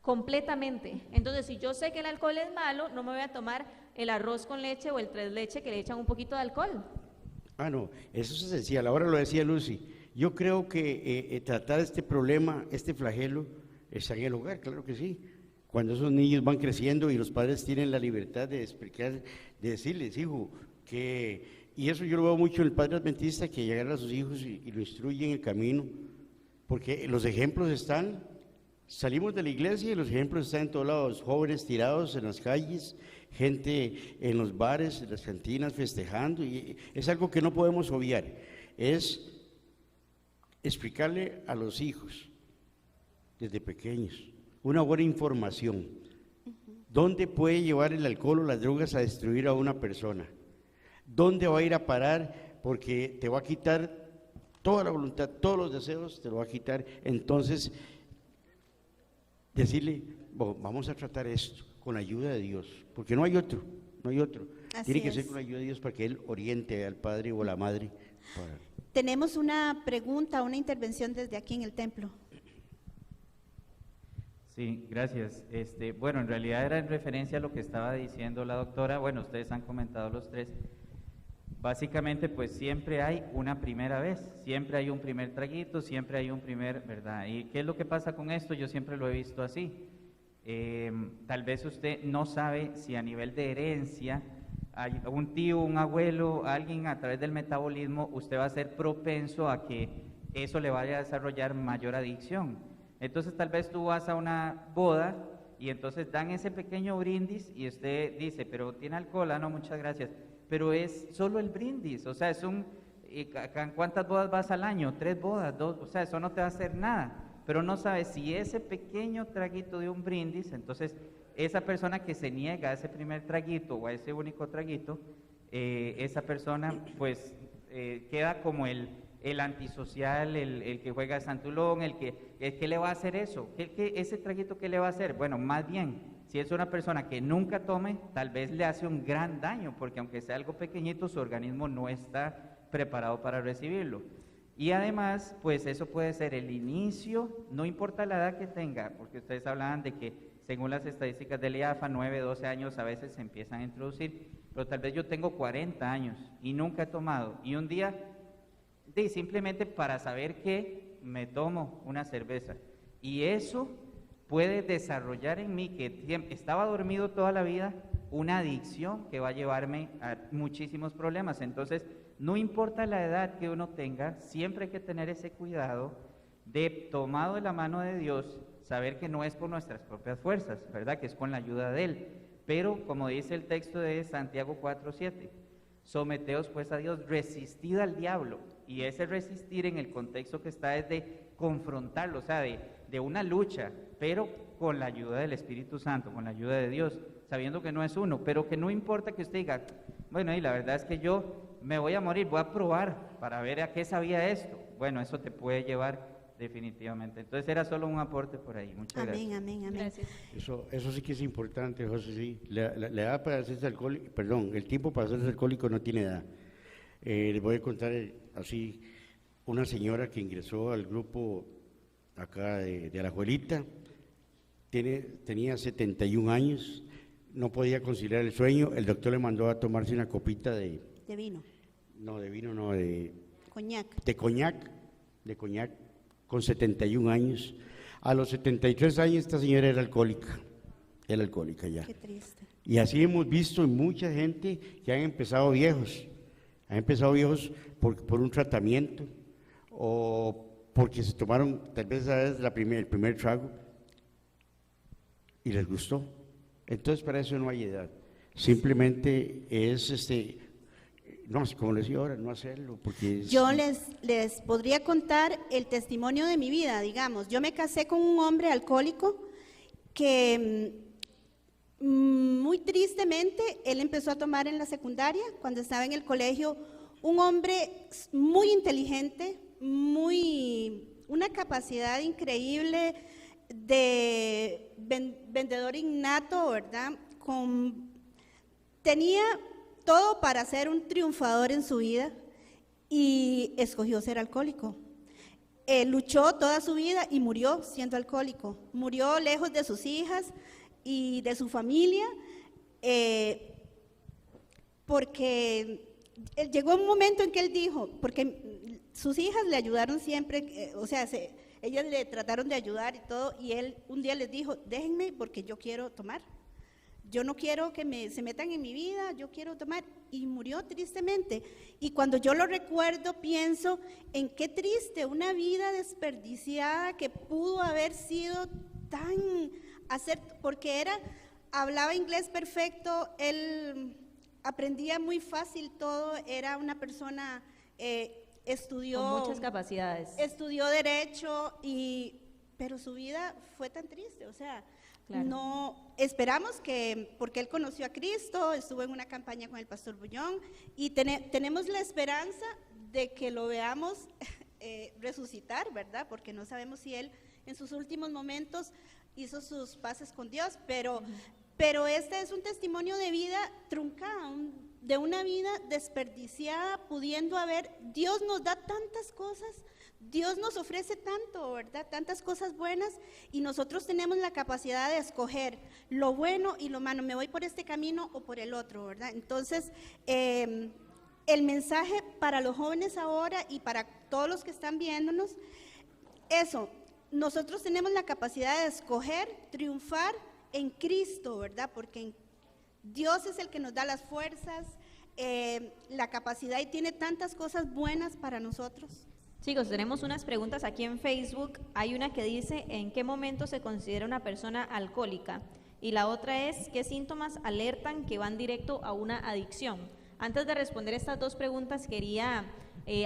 completamente. Entonces, si yo sé que el alcohol es malo, no me voy a tomar el arroz con leche o el tres leche que le echan un poquito de alcohol. Ah, no, eso es esencial. Ahora lo decía Lucy. Yo creo que tratar este problema, este flagelo, está en el hogar, claro que sí. Cuando esos niños van creciendo y los padres tienen la libertad de explicar, de decirles, hijo, y eso yo lo veo mucho en el padre adventista, que llegan a sus hijos y lo instruyen en el camino, porque los ejemplos están, salimos de la iglesia y los ejemplos están en todos lados, jóvenes tirados en las calles, gente en los bares, en las cantinas festejando, y es algo que no podemos obviar, es explicarle a los hijos desde pequeños una buena información. ¿Dónde puede llevar el alcohol o las drogas a destruir a una persona? ¿Dónde va a ir a parar? Porque te va a quitar toda la voluntad, todos los deseos, te lo va a quitar. Entonces, decirle, vamos a tratar esto con la ayuda de Dios, porque no hay otro. Así Tiene que es. ser con la ayuda de Dios para que Él oriente al padre o a la madre. Tenemos una pregunta, una intervención desde aquí en el templo. Sí, gracias. Bueno, en realidad era en referencia a lo que estaba diciendo la doctora. Bueno, ustedes han comentado los tres. Básicamente, pues siempre hay una primera vez, siempre hay un primer traguito, siempre hay un primer, ¿verdad? ¿Y qué es lo que pasa con esto? Yo siempre lo he visto así. Tal vez usted no sabe si a nivel de herencia, hay un tío, un abuelo, alguien a través del metabolismo, usted va a ser propenso a que eso le vaya a desarrollar mayor adicción. Entonces tal vez tú vas a una boda y entonces dan ese pequeño brindis y usted dice, pero tiene alcohol, no, muchas gracias, pero es solo el brindis, o sea, ¿cuántas bodas vas al año? 3 bodas, 2, o sea, eso no te va a hacer nada, pero no sabes si ese pequeño traguito de un brindis, entonces esa persona que se niega a ese primer traguito o a ese único traguito, esa persona pues queda como el antisocial, el que juega santulón, el que le va a hacer eso, ese traguito ¿qué le va a hacer? Bueno, más bien, si es una persona que nunca tome, tal vez le hace un gran daño, porque aunque sea algo pequeñito, su organismo no está preparado para recibirlo. Y además, pues eso puede ser el inicio, no importa la edad que tenga, porque ustedes hablaban de que según las estadísticas del IAFA, 9, 12 años a veces se empiezan a introducir, pero tal vez yo tengo 40 años y nunca he tomado, y un día simplemente para saber que me tomo una cerveza y eso puede desarrollar en mí, que estaba dormido toda la vida, una adicción que va a llevarme a muchísimos problemas. Entonces, no importa la edad que uno tenga, siempre hay que tener ese cuidado de, tomado de la mano de Dios, saber que no es por nuestras propias fuerzas, ¿verdad? Que es con la ayuda de Él. Pero, como dice el texto de Santiago 4:7, someteos pues a Dios, resistid al diablo. Y ese resistir en el contexto que está es de confrontarlo, o sea, de una lucha, pero con la ayuda del Espíritu Santo, con la ayuda de Dios, sabiendo que no es uno, pero que no importa que usted diga, bueno, y la verdad es que yo me voy a morir, voy a probar para ver a qué sabía esto. Bueno, eso te puede llevar definitivamente. Entonces era solo un aporte por ahí. Muchas gracias. Amén. Gracias. Eso sí que es importante, José, sí. La edad para hacerse alcohólico, perdón, el tiempo para hacerse alcohólico no tiene edad. Les voy a contar así, una señora que ingresó al grupo acá de Alajuelita, tenía 71 años, no podía conciliar el sueño, el doctor le mandó a tomarse una copita de vino. No, de vino no, de Coñac. coñac, con 71 años. A los 73 años esta señora era alcohólica. era alcohólica ya. Qué triste. Y así hemos visto en mucha gente que han empezado viejos por un tratamiento o porque se tomaron tal vez el primer trago y les gustó. Entonces para eso no hay edad, simplemente es no, como les decía ahora, no hacerlo porque Yo les podría contar el testimonio de mi vida, digamos. Yo me casé con un hombre alcohólico que muy tristemente él empezó a tomar en la secundaria, cuando estaba en el colegio, un hombre muy inteligente, una capacidad increíble de vendedor innato, ¿verdad? Tenía todo para ser un triunfador en su vida y escogió ser alcohólico. Luchó toda su vida y murió siendo alcohólico. Murió lejos de sus hijas y de su familia, porque llegó un momento en que él dijo, porque sus hijas le ayudaron siempre, ellas le trataron de ayudar y todo, y él un día les dijo, déjenme porque yo quiero tomar. Yo no quiero que se metan en mi vida, yo quiero tomar, y murió tristemente. Y cuando yo lo recuerdo, pienso en qué triste, una vida desperdiciada que pudo haber sido porque hablaba inglés perfecto, él aprendía muy fácil todo, era una persona, estudió. Con muchas capacidades. Estudió Derecho, pero su vida fue tan triste, o sea. Claro. No, esperamos que, porque él conoció a Cristo, estuvo en una campaña con el pastor Bullón y tenemos la esperanza de que lo veamos resucitar, ¿verdad? Porque no sabemos si él en sus últimos momentos hizo sus paces con Dios, pero este es un testimonio de vida truncada, de una vida desperdiciada, pudiendo haber, Dios nos da tantas cosas. Dios nos ofrece tanto, ¿verdad? Tantas cosas buenas y nosotros tenemos la capacidad de escoger lo bueno y lo malo. Me voy por este camino o por el otro, ¿verdad? Entonces, el mensaje para los jóvenes ahora y para todos los que están viéndonos, nosotros tenemos la capacidad de escoger, triunfar en Cristo, ¿verdad? Porque Dios es el que nos da las fuerzas, la capacidad y tiene tantas cosas buenas para nosotros. Chicos, tenemos unas preguntas aquí en Facebook. Hay una que dice, ¿en qué momento se considera una persona alcohólica? Y la otra es, ¿qué síntomas alertan que van directo a una adicción? Antes de responder estas dos preguntas, quería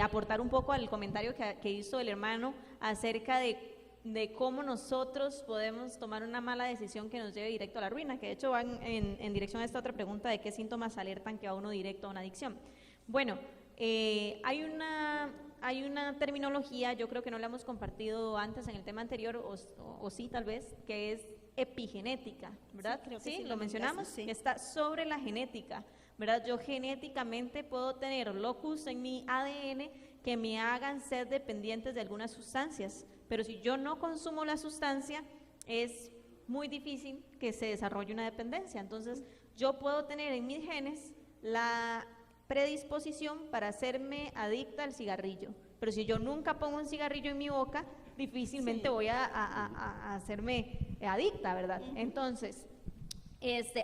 aportar un poco al comentario que hizo el hermano acerca de cómo nosotros podemos tomar una mala decisión que nos lleve directo a la ruina, que de hecho van en dirección a esta otra pregunta de qué síntomas alertan que va uno directo a una adicción. Bueno, hay una terminología, yo creo que no la hemos compartido antes en el tema anterior, o sí tal vez, que es epigenética, ¿verdad? Sí, creo que sí lo mencionamos, sí. Está sobre la genética, ¿verdad? Yo genéticamente puedo tener locus en mi ADN que me hagan ser dependientes de algunas sustancias, pero si yo no consumo la sustancia, es muy difícil que se desarrolle una dependencia. Entonces, yo puedo tener en mis genes la predisposición para hacerme adicta al cigarrillo, pero si yo nunca pongo un cigarrillo en mi boca, difícilmente voy a hacerme adicta, ¿verdad? Entonces,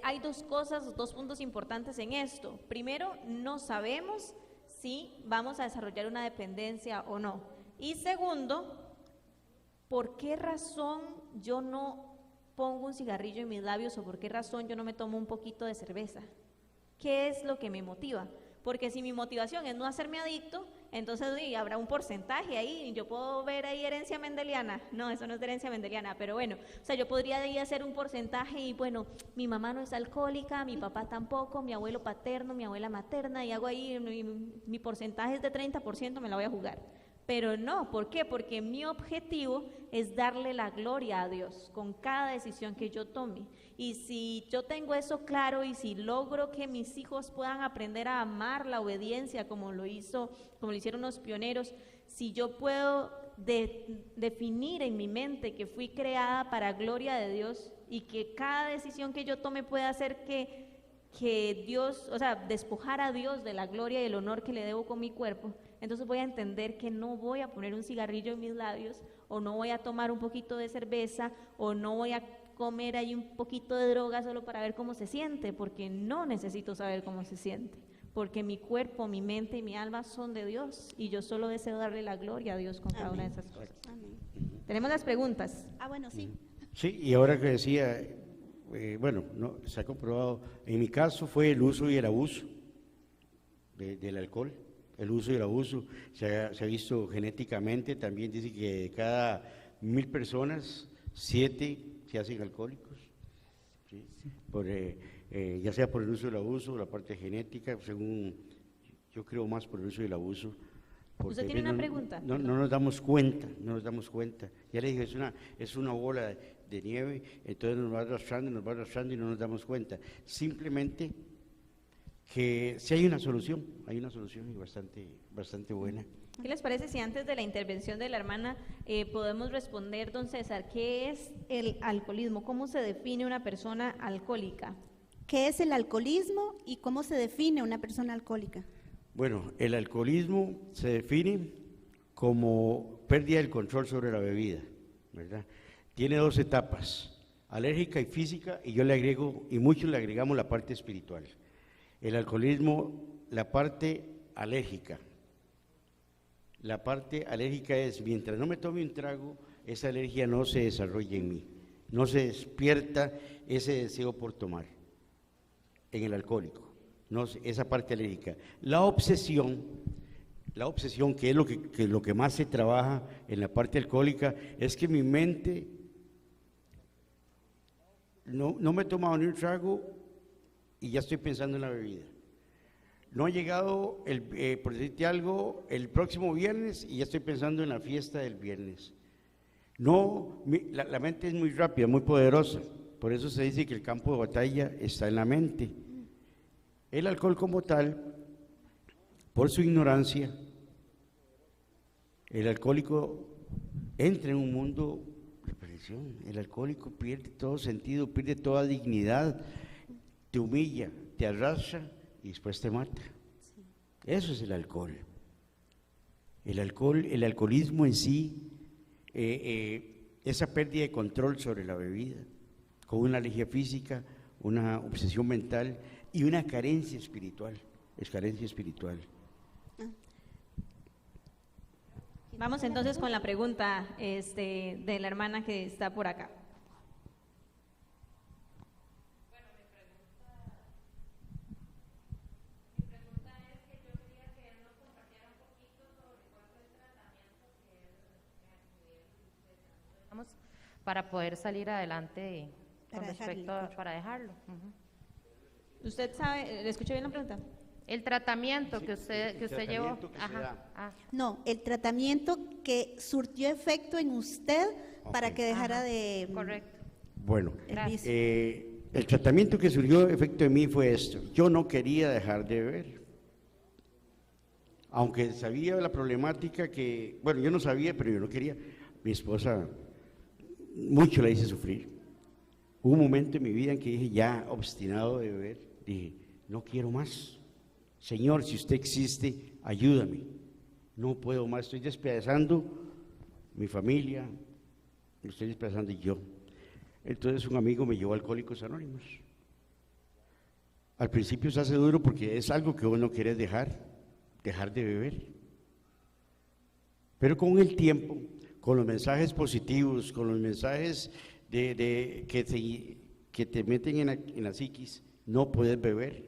hay dos puntos importantes en esto. Primero, no sabemos si vamos a desarrollar una dependencia o no. Y segundo, ¿por qué razón yo no pongo un cigarrillo en mis labios o por qué razón yo no me tomo un poquito de cerveza? ¿Qué es lo que me motiva? Porque si mi motivación es no hacerme adicto, entonces habrá un porcentaje ahí, yo puedo ver ahí herencia mendeliana, no, eso no es de herencia mendeliana, pero bueno, o sea, yo podría ahí hacer un porcentaje y bueno, mi mamá no es alcohólica, mi papá tampoco, mi abuelo paterno, mi abuela materna, y hago ahí, mi porcentaje es de 30%, me la voy a jugar. Pero no, ¿por qué? Porque mi objetivo es darle la gloria a Dios con cada decisión que yo tome. Y si yo tengo eso claro y si logro que mis hijos puedan aprender a amar la obediencia como lo hicieron los pioneros, si yo puedo definir en mi mente que fui creada para gloria de Dios y que cada decisión que yo tome pueda hacer que Dios, o sea, despojar a Dios de la gloria y el honor que le debo con mi cuerpo, entonces voy a entender que no voy a poner un cigarrillo en mis labios, o no voy a tomar un poquito de cerveza, o no voy a comer ahí un poquito de droga solo para ver cómo se siente, porque no necesito saber cómo se siente, porque mi cuerpo, mi mente y mi alma son de Dios y yo solo deseo darle la gloria a Dios con cada una de esas cosas. Amén. Tenemos las preguntas. Bueno, sí. Sí, y ahora que decía, bueno, no, se ha comprobado, en mi caso fue el uso y el abuso del alcohol, el uso y el abuso, se ha visto genéticamente, también dice que de cada 1000 personas, 7 se hacen alcohólicos, ¿sí? Ya sea por el uso y el abuso, la parte genética, según, yo creo más por el uso y el abuso. ¿Usted tiene una pregunta? No nos damos cuenta, no nos damos cuenta. Ya le dije, es una bola de nieve, entonces nos va arrastrando y no nos damos cuenta. Simplemente que sí hay una solución y bastante buena. ¿Qué les parece si antes de la intervención de la hermana podemos responder, don César, qué es el alcoholismo? ¿Cómo se define una persona alcohólica? ¿Qué es el alcoholismo y cómo se define una persona alcohólica? Bueno, el alcoholismo se define como pérdida del control sobre la bebida, ¿verdad? Tiene 2 etapas, alérgica y física, y yo le agrego, y muchos le agregamos la parte espiritual. El alcoholismo, la parte alérgica. La parte alérgica es, mientras no me tome un trago, esa alergia no se desarrolla en mí, no se despierta ese deseo por tomar, en el alcohólico, no, esa parte alérgica. La obsesión, que es lo que más se trabaja en la parte alcohólica, es que mi mente no me he tomado ni un trago y ya estoy pensando en la bebida. No ha llegado, por decirte algo, el próximo viernes y ya estoy pensando en la fiesta del viernes. No, la mente es muy rápida, muy poderosa, por eso se dice que el campo de batalla está en la mente. El alcohol como tal, por su ignorancia, el alcohólico entra en un mundo de perdición. El alcohólico pierde todo sentido, pierde toda dignidad, te humilla, te arrastra y después te mata. Eso es el alcohol. El alcoholismo en sí, esa pérdida de control sobre la bebida, con una alergia física, una obsesión mental y una carencia espiritual. Es carencia espiritual. Vamos entonces con la pregunta de la hermana que está por acá. Para poder salir adelante con Para respecto dejarlo. para dejarlo. Ujú. ¿Usted sabe, le escuché bien la pregunta? El tratamiento que usted llevó. tratamiento que se da. No, el tratamiento que surtió efecto en usted para Ok. que dejara Ajá, de correcto. Bueno, el Gracias. vicio. el tratamiento que surgió efecto en mí fue esto. Yo no quería dejar de beber. Aunque sabía la problemática que, bueno, yo no sabía, pero yo no quería. Mi esposa mucho la hice sufrir. Hubo un momento en mi vida en que dije, ya obstinado de beber, dije, no quiero más. Señor, si usted existe, ayúdame. No puedo más, estoy despedazando mi familia, me estoy despedazando yo. Entonces un amigo me llevó a Alcohólicos Anónimos. Al principio se hace duro porque es algo que vos no querés dejar de beber. Pero con el tiempo, con los mensajes positivos, con los mensajes que te meten en la psiquis, no puedes beber.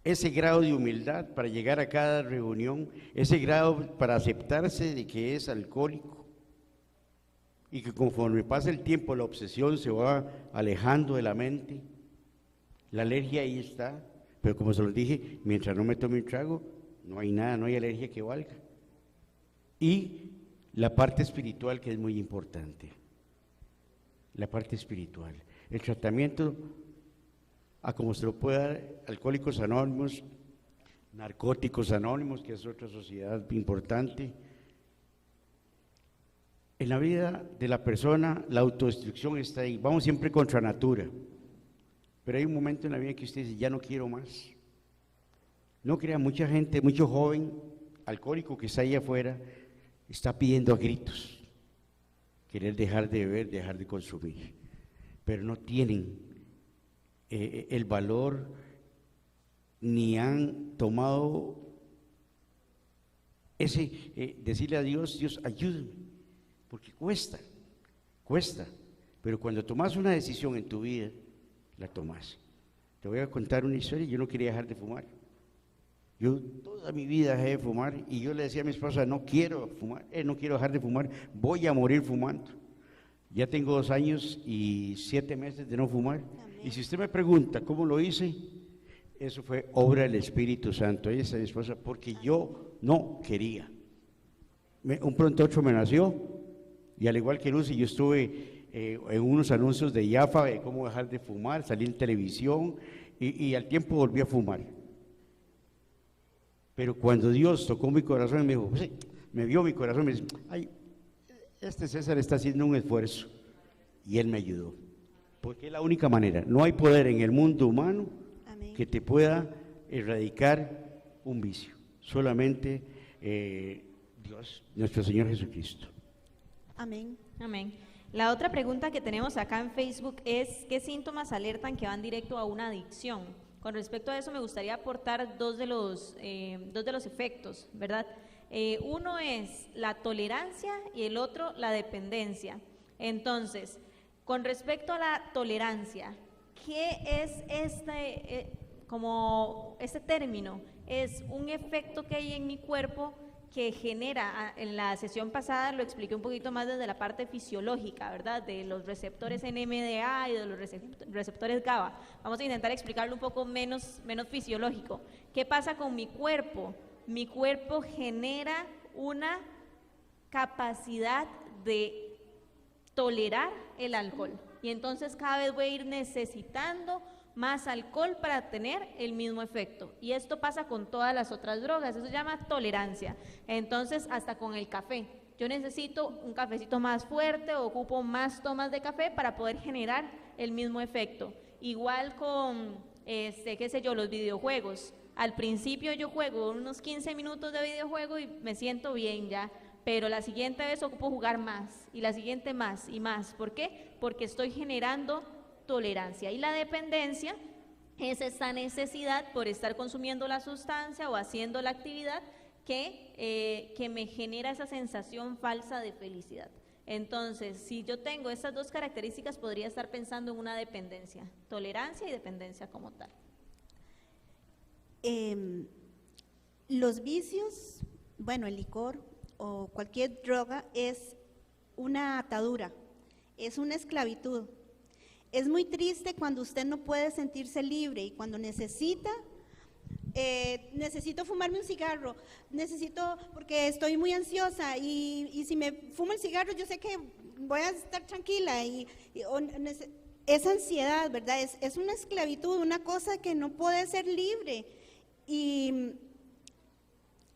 Ese grado de humildad para llegar a cada reunión, ese grado para aceptarse de que es alcohólico y que conforme pasa el tiempo la obsesión se va alejando de la mente, la alergia ahí está, pero como se los dije, mientras no me tome un trago, no hay nada, no hay alergia que valga. Y la parte espiritual que es muy importante, la parte espiritual, el tratamiento a como se lo puede dar Alcohólicos Anónimos, Narcóticos Anónimos, que es otra sociedad importante. En la vida de la persona, la autodestrucción está ahí, vamos siempre contra natura, pero hay un momento en la vida que usted dice, ya no quiero más. No crea, mucha gente, mucho joven alcohólico que está ahí afuera, está pidiendo a gritos querer dejar de beber, dejar de consumir. pero no tienen el valor ni han tomado decirle a Dios, Dios, ayúdame, porque cuesta, pero cuando tomas una decisión en tu vida, la tomas. Te voy a contar una historia. Yo no quería dejar de fumar. Yo toda mi vida dejé de fumar y yo le decía a mi esposa, no quiero fumar, no quiero dejar de fumar, voy a morir fumando. Ya tengo 2 años y 7 meses de no fumar. Amén. Y si usted me pregunta cómo lo hice, eso fue obra del Espíritu Santo. Ella es mi esposa, porque yo no quería. Un pronto otro me nació, y al igual que Lucy, yo estuve en unos anuncios de Yafa de cómo dejar de fumar, salí en televisión, y al tiempo volví a fumar. Pero cuando Dios tocó mi corazón y me dijo, sí, me vio mi corazón, me dice, ay, este César está haciendo un esfuerzo, y él me ayudó, porque es la única manera. No hay poder en el mundo humano Amén. que te pueda erradicar un vicio, solamente Dios, nuestro Señor Jesucristo. Amén. Amén. La otra pregunta que tenemos acá en Facebook es, ¿qué síntomas alertan que van directo a una adicción? Con respecto a eso me gustaría aportar dos de los efectos, ¿verdad? Uno es la tolerancia y el otro la dependencia. Entonces, con respecto a la tolerancia, ¿qué es este término? Es un efecto que hay en mi cuerpo que genera, en la sesión pasada lo expliqué un poquito más desde la parte fisiológica, ¿verdad? De los receptores NMDA y de los receptores GABA. Vamos a intentar explicarlo un poco menos fisiológico. ¿Qué pasa con mi cuerpo? Mi cuerpo genera una capacidad de tolerar el alcohol, y entonces cada vez voy a ir necesitando más alcohol para tener el mismo efecto, y esto pasa con todas las otras drogas, eso se llama tolerancia. Entonces hasta con el café, yo necesito un cafecito más fuerte, ocupo más tomas de café para poder generar el mismo efecto. Igual con, qué sé yo, los videojuegos. Al principio yo juego unos 15 minutos de videojuego y me siento bien ya, pero la siguiente vez ocupo jugar más, y la siguiente más y más. ¿Por qué? Porque estoy generando tolerancia. Y la dependencia es esa necesidad por estar consumiendo la sustancia o haciendo la actividad que me genera esa sensación falsa de felicidad. Entonces, si yo tengo esas dos características, podría estar pensando en una dependencia, tolerancia y dependencia como tal. Los vicios, bueno, el licor o cualquier droga es una atadura, es una esclavitud. Es muy triste cuando usted no puede sentirse libre y cuando necesito fumarme un cigarro, porque estoy muy ansiosa y si me fumo el cigarro yo sé que voy a estar tranquila esa ansiedad, ¿verdad? Es una esclavitud, una cosa que no puede ser libre, y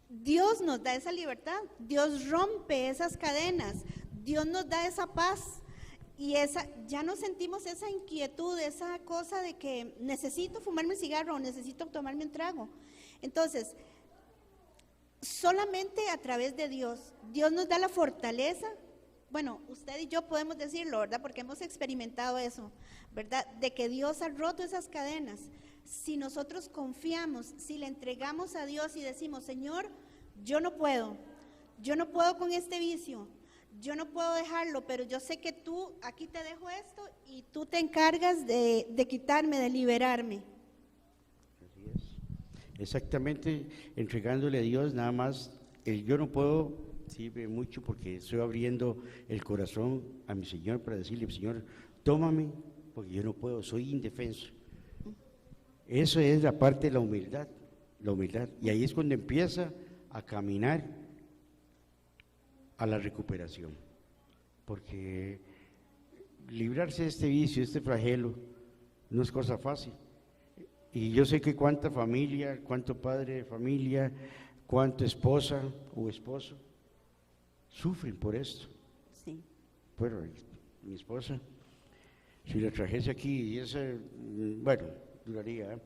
Dios nos da esa libertad, Dios rompe esas cadenas, Dios nos da esa paz. Y ya no sentimos esa inquietud, esa cosa de que necesito fumarme un cigarro o necesito tomarme un trago. Entonces, solamente a través de Dios nos da la fortaleza. Bueno, usted y yo podemos decirlo, ¿verdad? Porque hemos experimentado eso, ¿verdad? De que Dios ha roto esas cadenas. Si nosotros confiamos, si le entregamos a Dios y decimos, Señor, yo no puedo con este vicio, yo no puedo dejarlo, pero yo sé que tú, aquí te dejo esto y tú te encargas de quitarme, de liberarme. Así es. Exactamente, entregándole a Dios nada más. Yo no puedo, sirve mucho porque estoy abriendo el corazón a mi Señor para decirle, Señor, tómame, porque yo no puedo, soy indefenso. Eso es la parte de la humildad, y ahí es cuando empieza a caminar a la recuperación, porque librarse de este vicio, de este flagelo, no es cosa fácil. Y yo sé que cuánta familia, cuánto padre de familia, cuánta esposa o esposo sufren por esto. Sí. Bueno, mi esposa, si la trajese aquí, bueno, duraría.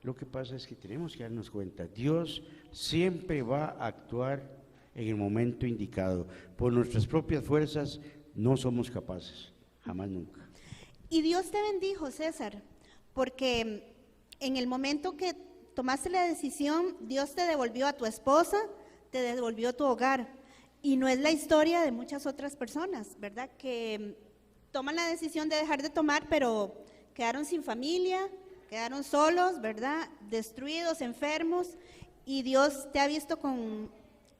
Lo que pasa es que tenemos que darnos cuenta, Dios siempre va a actuar en el momento indicado. Por nuestras propias fuerzas no somos capaces, jamás nunca. Y Dios te bendijo, César, porque en el momento que tomaste la decisión, Dios te devolvió a tu esposa, te devolvió tu hogar. Y no es la historia de muchas otras personas, ¿verdad? Que toman la decisión de dejar de tomar, pero quedaron sin familia, quedaron solos, ¿verdad? Destruidos, enfermos, y Dios te ha visto con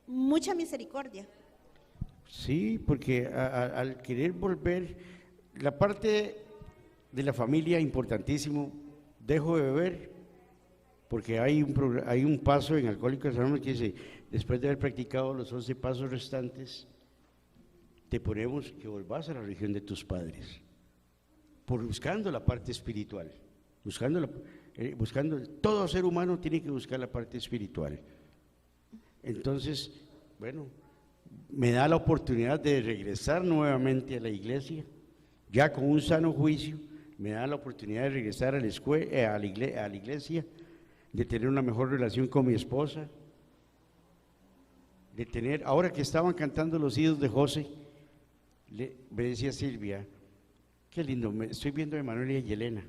mucha misericordia. Sí, porque al querer volver, la parte de la familia, importantísimo, dejo de beber, porque hay un paso en Alcohólicos Anónimos que dice, después de haber practicado los 11 pasos restantes, te ponemos que volvás a la religión de tus padres, buscando la parte espiritual, buscando, todo ser humano tiene que buscar la parte espiritual. Entonces, bueno, me da la oportunidad de regresar nuevamente a la iglesia, ya con un sano juicio, me da la oportunidad de regresar a la iglesia, de tener una mejor relación con mi esposa, de tener, ahora que estaban cantando los hijos de José, me decía Silvia, qué lindo, estoy viendo a Emanuel y a Yelena.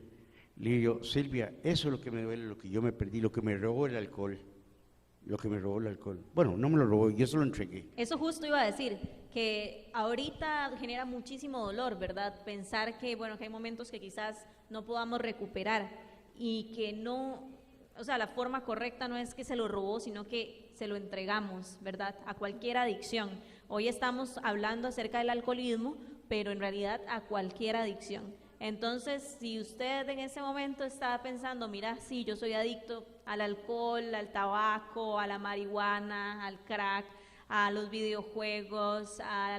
Le digo, Silvia, eso es lo que me duele, lo que yo me perdí, lo que me robó el alcohol. Bueno, no me lo robó, yo se lo entregué. Eso justo iba a decir, que ahorita genera muchísimo dolor, ¿verdad? Pensar que, bueno, que hay momentos que quizás no podamos recuperar y que no, o sea, la forma correcta no es que se lo robó, sino que se lo entregamos, ¿verdad? A cualquier adicción. Hoy estamos hablando acerca del alcoholismo, pero en realidad a cualquier adicción. Entonces, si usted en ese momento está pensando, mira, sí, yo soy adicto al alcohol, al tabaco, a la marihuana, al crack, a los videojuegos, a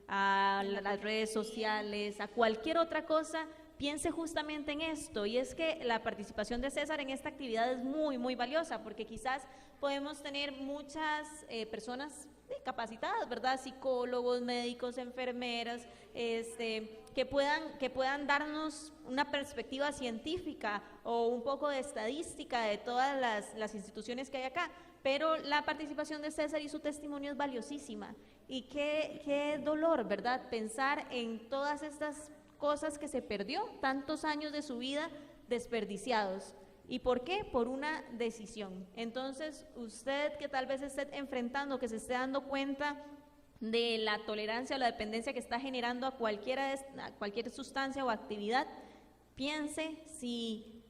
las redes sociales, a cualquier otra cosa, piense justamente en esto. Y es que la participación de César en esta actividad es muy, muy valiosa, porque quizás podemos tener muchas personas capacitadas, ¿verdad? Psicólogos, médicos, enfermeras, que puedan darnos una perspectiva científica o un poco de estadística de todas las instituciones que hay acá, pero la participación de César y su testimonio es valiosísima. Y qué dolor, ¿verdad? Pensar en todas estas cosas que se perdió, tantos años de su vida desperdiciados. ¿Y por qué? Por una decisión. Entonces, usted que tal vez esté enfrentando, que se esté dando cuenta de la tolerancia o la dependencia que está generando a cualquier sustancia o actividad, piense si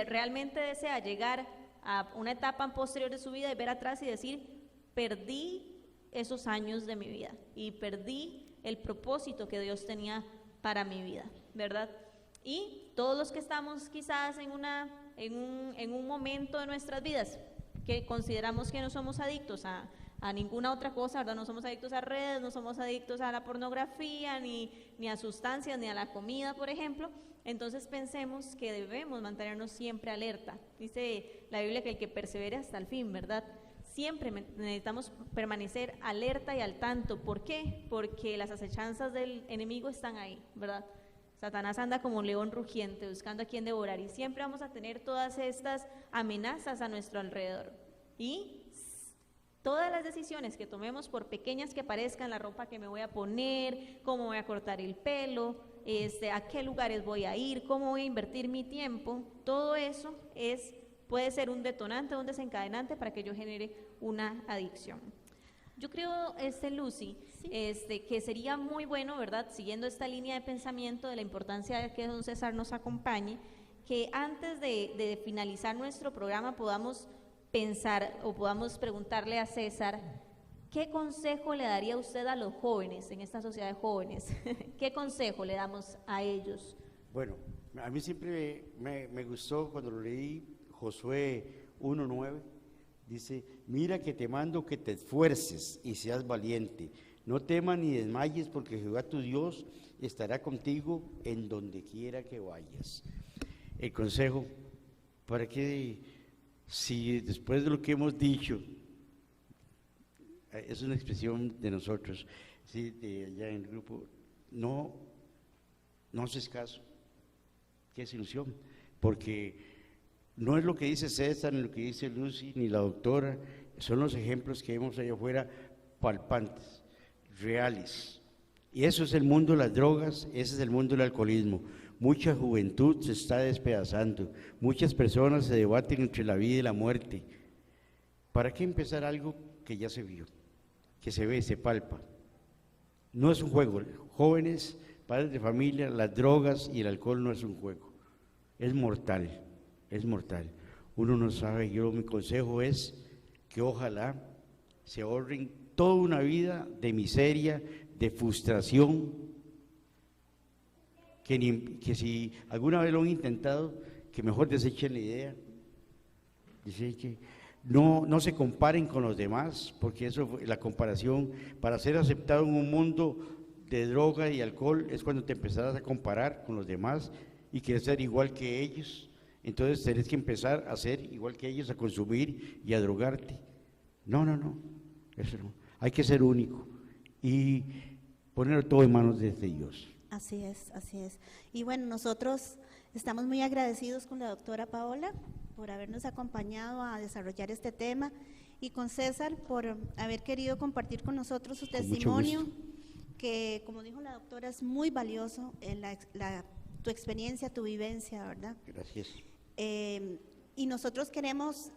realmente desea llegar a una etapa posterior de su vida y ver atrás y decir, perdí esos años de mi vida y perdí el propósito que Dios tenía para mi vida, ¿verdad? Y todos los que estamos quizás en un momento de nuestras vidas que consideramos que no somos adictos a ninguna otra cosa, ¿verdad? No somos adictos a redes, no somos adictos a la pornografía, ni a sustancias, ni a la comida, por ejemplo. Entonces pensemos que debemos mantenernos siempre alerta. Dice la Biblia que el que persevere hasta el fin, ¿verdad? Siempre necesitamos permanecer alerta y al tanto. ¿Por qué? Porque las acechanzas del enemigo están ahí, ¿verdad? Satanás anda como un león rugiente buscando a quien devorar y siempre vamos a tener todas estas amenazas a nuestro alrededor. Y todas las decisiones que tomemos, por pequeñas que parezcan, la ropa que me voy a poner, cómo voy a cortar el pelo, a qué lugares voy a ir, cómo voy a invertir mi tiempo, todo eso puede ser un detonante, un desencadenante para que yo genere una adicción. Yo creo, Lucy, que sería muy bueno, ¿verdad?, siguiendo esta línea de pensamiento de la importancia de que don César nos acompañe, que antes de finalizar nuestro programa podamos pensar o podamos preguntarle a César, ¿qué consejo le daría usted a los jóvenes en esta sociedad de jóvenes? ¿Qué consejo le damos a ellos? Bueno, a mí siempre me gustó cuando lo leí Josué 1:9, dice, mira que te mando que te esfuerces y seas valiente, no temas ni desmayes porque Jehová tu Dios estará contigo en donde quiera que vayas. El consejo, para que si después de lo que hemos dicho, es una expresión de nosotros, ¿sí?, de allá en el grupo, no haces caso, qué desilusión, porque no es lo que dice César, ni lo que dice Lucy, ni la doctora, son los ejemplos que vemos allá afuera palpantes, reales, Y eso es el mundo de las drogas, ese es el mundo del alcoholismo. Mucha juventud se está despedazando, muchas personas se debaten entre la vida y la muerte. ¿Para qué empezar algo que ya se vio, que se ve, se palpa? No es un juego. Jóvenes, padres de familia, las drogas y el alcohol no es un juego. Es mortal, es mortal. Uno no sabe, mi consejo es que ojalá se ahorren toda una vida de miseria, de frustración, que si alguna vez lo han intentado, que mejor desechen la idea. Dice que no se comparen con los demás, porque eso, la comparación, para ser aceptado en un mundo de droga y alcohol, es cuando te empezarás a comparar con los demás y quieres ser igual que ellos. Entonces tenés que empezar a ser igual que ellos, a consumir y a drogarte. No, eso no. Hay que ser único y poner todo en manos de Dios. Así es, así es. Y bueno, nosotros estamos muy agradecidos con la doctora Paola por habernos acompañado a desarrollar este tema y con César por haber querido compartir con nosotros su testimonio, que como dijo la doctora es muy valioso, tu experiencia, tu vivencia, ¿verdad? Gracias. Y nosotros queremos,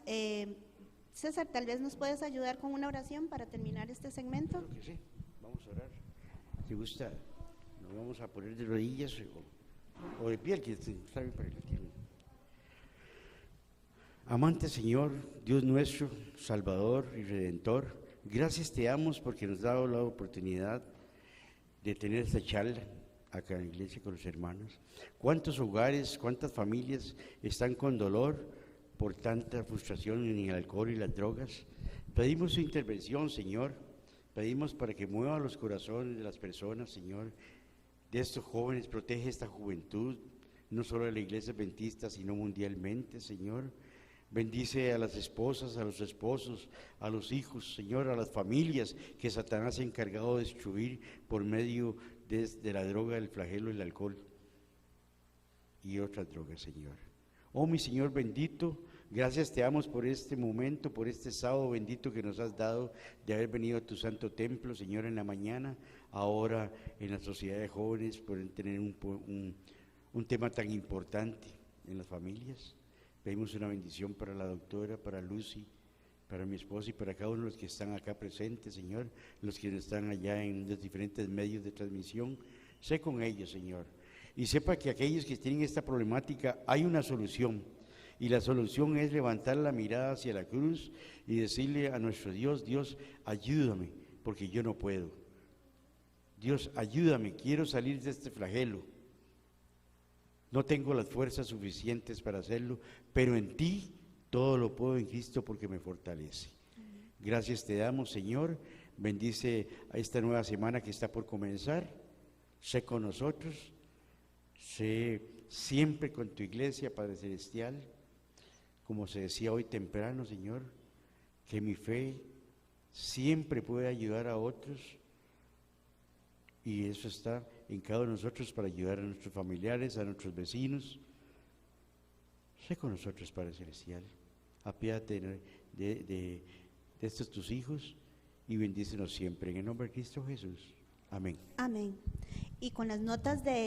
César, tal vez nos puedes ayudar con una oración para terminar este segmento. Claro que sí, vamos a orar. ¿Te gusta? Nos vamos a poner de rodillas o de pie, que está bien para el tiempo. Amante Señor, Dios nuestro, Salvador y Redentor, gracias te damos porque nos has dado la oportunidad de tener esta charla acá en la iglesia con los hermanos. ¿Cuántos hogares, cuántas familias están con dolor por tanta frustración en el alcohol y las drogas? Pedimos su intervención, Señor. Pedimos para que mueva los corazones de las personas, Señor, de estos jóvenes. Protege esta juventud, no solo de la iglesia adventista, sino mundialmente, Señor. Bendice a las esposas, a los esposos, a los hijos, Señor, a las familias que Satanás se ha encargado de destruir por medio de la droga, del flagelo, el alcohol y otras drogas, Señor. Oh, mi Señor bendito, gracias te damos por este momento, por este sábado bendito que nos has dado de haber venido a tu santo templo, Señor, en la mañana, ahora en la sociedad de jóvenes, por tener un tema tan importante en las familias. Pedimos una bendición para la doctora, para Lucy, para mi esposa y para cada uno de los que están acá presentes, Señor, los que están allá en los diferentes medios de transmisión. Sé con ellos, Señor, y sepa que aquellos que tienen esta problemática hay una solución, y la solución es levantar la mirada hacia la cruz y decirle a nuestro Dios: Dios, ayúdame, porque yo no puedo. Dios, ayúdame, quiero salir de este flagelo. No tengo las fuerzas suficientes para hacerlo, pero en ti todo lo puedo en Cristo porque me fortalece. Gracias te damos, Señor. Bendice a esta nueva semana que está por comenzar. Sé con nosotros, sé siempre con tu iglesia, Padre Celestial. Como se decía hoy temprano, Señor, que mi fe siempre puede ayudar a otros, y eso está en cada uno de nosotros para ayudar a nuestros familiares, a nuestros vecinos. Sé con nosotros, Padre Celestial. Apiádate de estos tus hijos y bendícenos siempre. En el nombre de Cristo Jesús. Amén. Amén. Y con las notas de